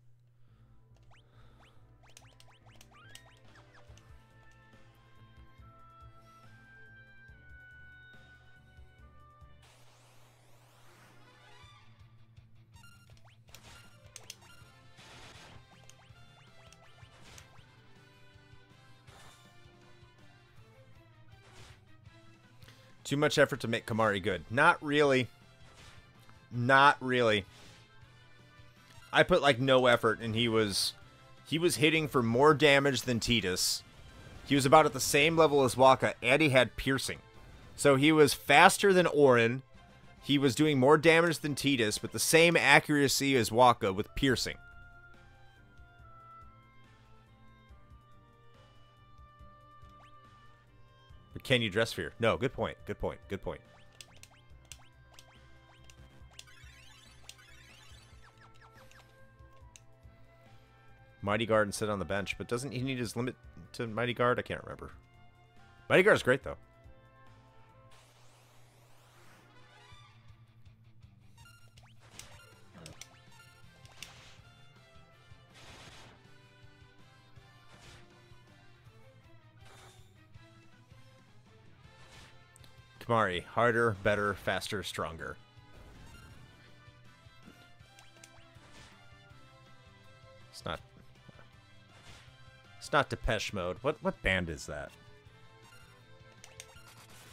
Too much effort to make Kamari good. Not really. Not really. I put like no effort, and he was hitting for more damage than Tidus. He was about at the same level as Waka, and he had piercing. So he was faster than Auron. He was doing more damage than Tidus, with the same accuracy as Waka with piercing. But can you dress fear? No, good point. Good point. Good point. Mighty Guard and sit on the bench, but doesn't he need his limit to Mighty Guard? I can't remember. Mighty Guard is great, though. Kamari, harder, better, faster, stronger. It's not Depeche Mode. What band is that?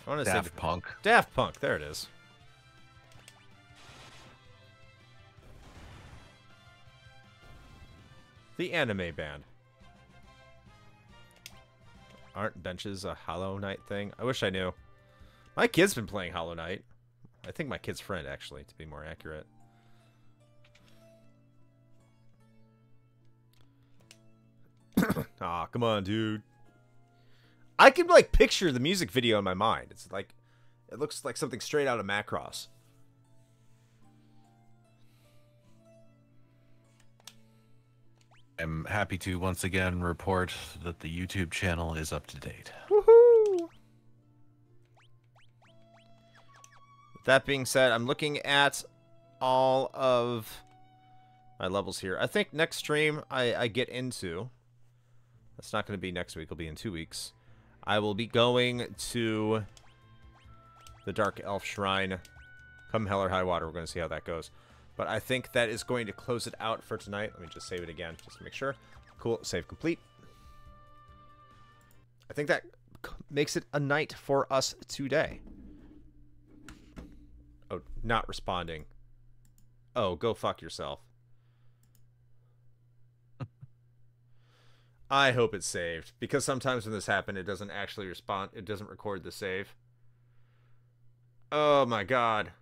I want to say Daft Punk. Daft Punk. There it is. The anime band. Aren't benches a Hollow Knight thing? I wish I knew. My kid's been playing Hollow Knight. I think my kid's friend, actually, to be more accurate. Aw, come on, dude. I can, like, picture the music video in my mind. It's like, it looks like something straight out of Macross. I'm happy to once again report that the YouTube channel is up to date. Woohoo! With that being said, I'm looking at all of my levels here. I think next stream I get into, that's not going to be next week, it'll be in 2 weeks. I will be going to the Dark Elf Shrine. Come hell or high water, we're going to see how that goes. But I think that is going to close it out for tonight. Let me just save it again, just to make sure. Cool, save complete. I think that makes it a night for us today. Oh, not responding. Oh, go fuck yourself. I hope it's saved, because sometimes when this happens, it doesn't actually respond. It doesn't record the save. Oh my god.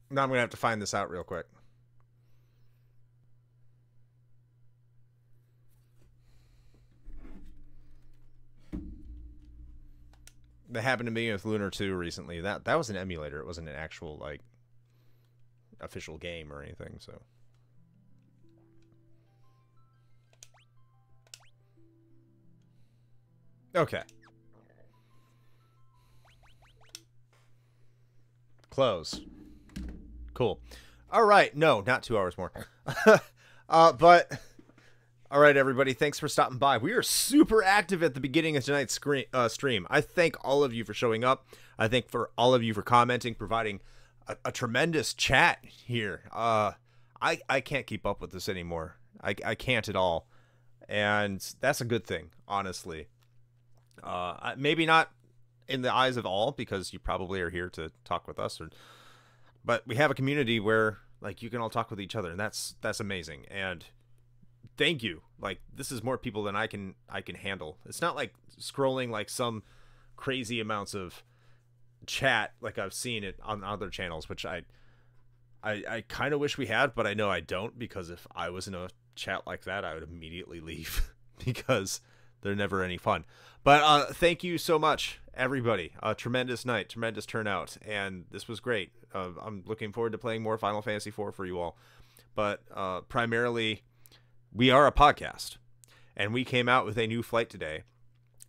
Now I'm going to have to find this out real quick. That happened to me with Lunar 2 recently. That was an emulator. It wasn't an actual, like, official game or anything, so. Okay. Close. Cool. All right. No, not 2 hours more. But... All right, everybody. Thanks for stopping by. We are super active at the beginning of tonight's stream. I thank all of you for showing up. I thank for all of you for commenting, providing a tremendous chat here. I can't keep up with this anymore. I can't at all. And that's a good thing, honestly. Maybe not in the eyes of all, because you probably are here to talk with us. But we have a community where, like, you can all talk with each other, and that's amazing. And... thank you. Like, this is more people than I can handle. It's not like scrolling like some crazy amounts of chat like I've seen it on other channels, which I kind of wish we had, but I know I don't, because if I was in a chat like that, I would immediately leave because they're never any fun. But thank you so much, everybody. A tremendous night, tremendous turnout, and this was great. I'm looking forward to playing more Final Fantasy IV for you all. But primarily... we are a podcast, and we came out with a new flight today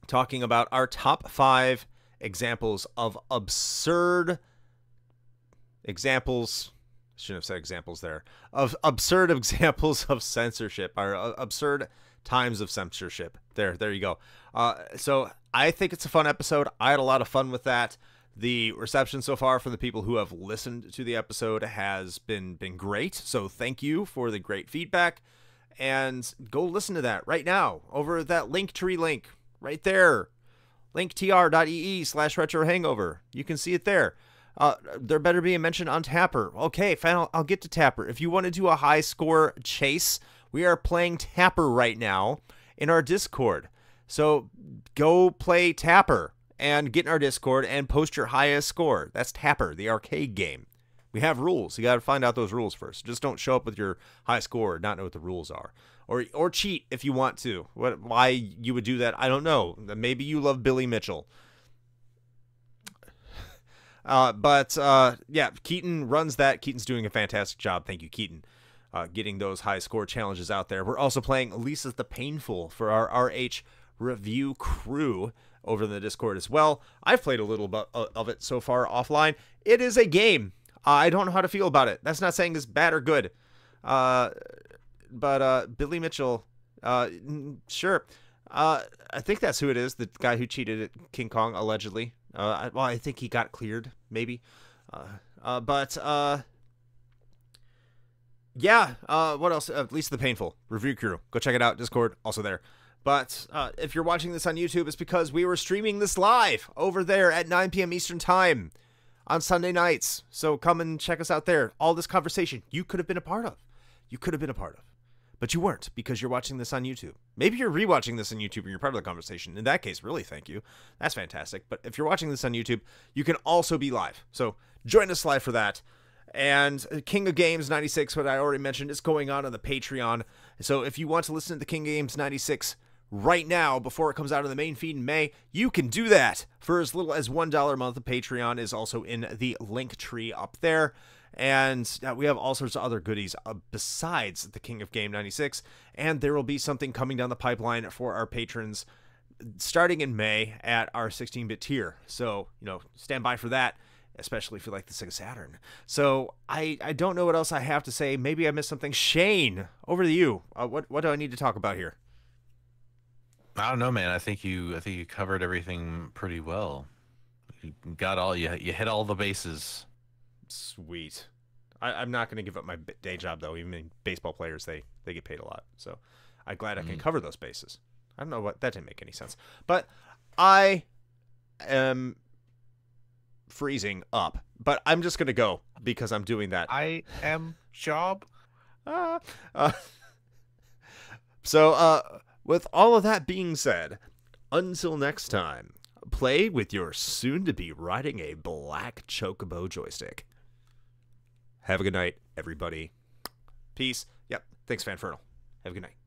talking about our top 5 examples of absurd examples. Shouldn't have said examples there. Of absurd examples of censorship, or absurd times of censorship. There you go. So I think it's a fun episode. I had a lot of fun with that. The reception so far from the people who have listened to the episode has been great. So thank you for the great feedback. And go listen to that right now over that Linktree link right there. linktr.ee/retrohangover. You can see it there. There better be a mention on Tapper. Okay, fine, I'll get to Tapper. If you want to do a high score chase, we are playing Tapper right now in our Discord. So go play Tapper and get in our Discord and post your highest score. That's Tapper, the arcade game. We have rules. You got to find out those rules first. Just don't show up with your high score and not know what the rules are. Or cheat if you want to. Why you would do that, I don't know. Maybe you love Billy Mitchell. Yeah, Keaton runs that. Keaton's doing a fantastic job. Thank you, Keaton. Getting those high score challenges out there. We're also playing Lisa's the Painful for our RH review crew over in the Discord as well. I've played a little bit of it so far offline. It is a game. I don't know how to feel about it. That's not saying it's bad or good. But Billy Mitchell, sure. I think that's who it is, the guy who cheated at King Kong, allegedly. Well, I think he got cleared, maybe. Yeah, what else? Lisa the Painful, review crew. Go check it out, Discord, also there. But if you're watching this on YouTube, it's because we were streaming this live over there at 9 p.m. Eastern Time on Sunday nights. So come and check us out there. All this conversation you could have been a part of. You could have been a part of. But you weren't, because you're watching this on YouTube. Maybe you're rewatching this on YouTube and you're part of the conversation. In that case, really, thank you. That's fantastic. But if you're watching this on YouTube, you can also be live. So join us live for that. And King of Games 96, what I already mentioned, is going on the Patreon. So if you want to listen to the King of Games 96 right now before it comes out in the main feed in May, you can do that for as little as $1 a month. The Patreon is also in the link tree up there. And we have all sorts of other goodies besides the King of Game 96. And there will be something coming down the pipeline for our patrons starting in May at our 16-bit tier. So, stand by for that, especially if you like the Sega Saturn. So I don't know what else I have to say. Maybe I missed something. Shane, over to you. What do I need to talk about here? I don't know, man. I think you covered everything pretty well. You got all you hit all the bases. Sweet. I'm not going to give up my day job, though. Even baseball players, they get paid a lot. So I'm glad I can cover those bases. I don't know what... That didn't make any sense. But I am freezing up. But I'm just going to go because I'm doing that. I am job. So, with all of that being said, until next time, play with your soon-to-be riding a black chocobo joystick. Have a good night, everybody. Peace. Yep. Thanks, Fanfernal. Have a good night.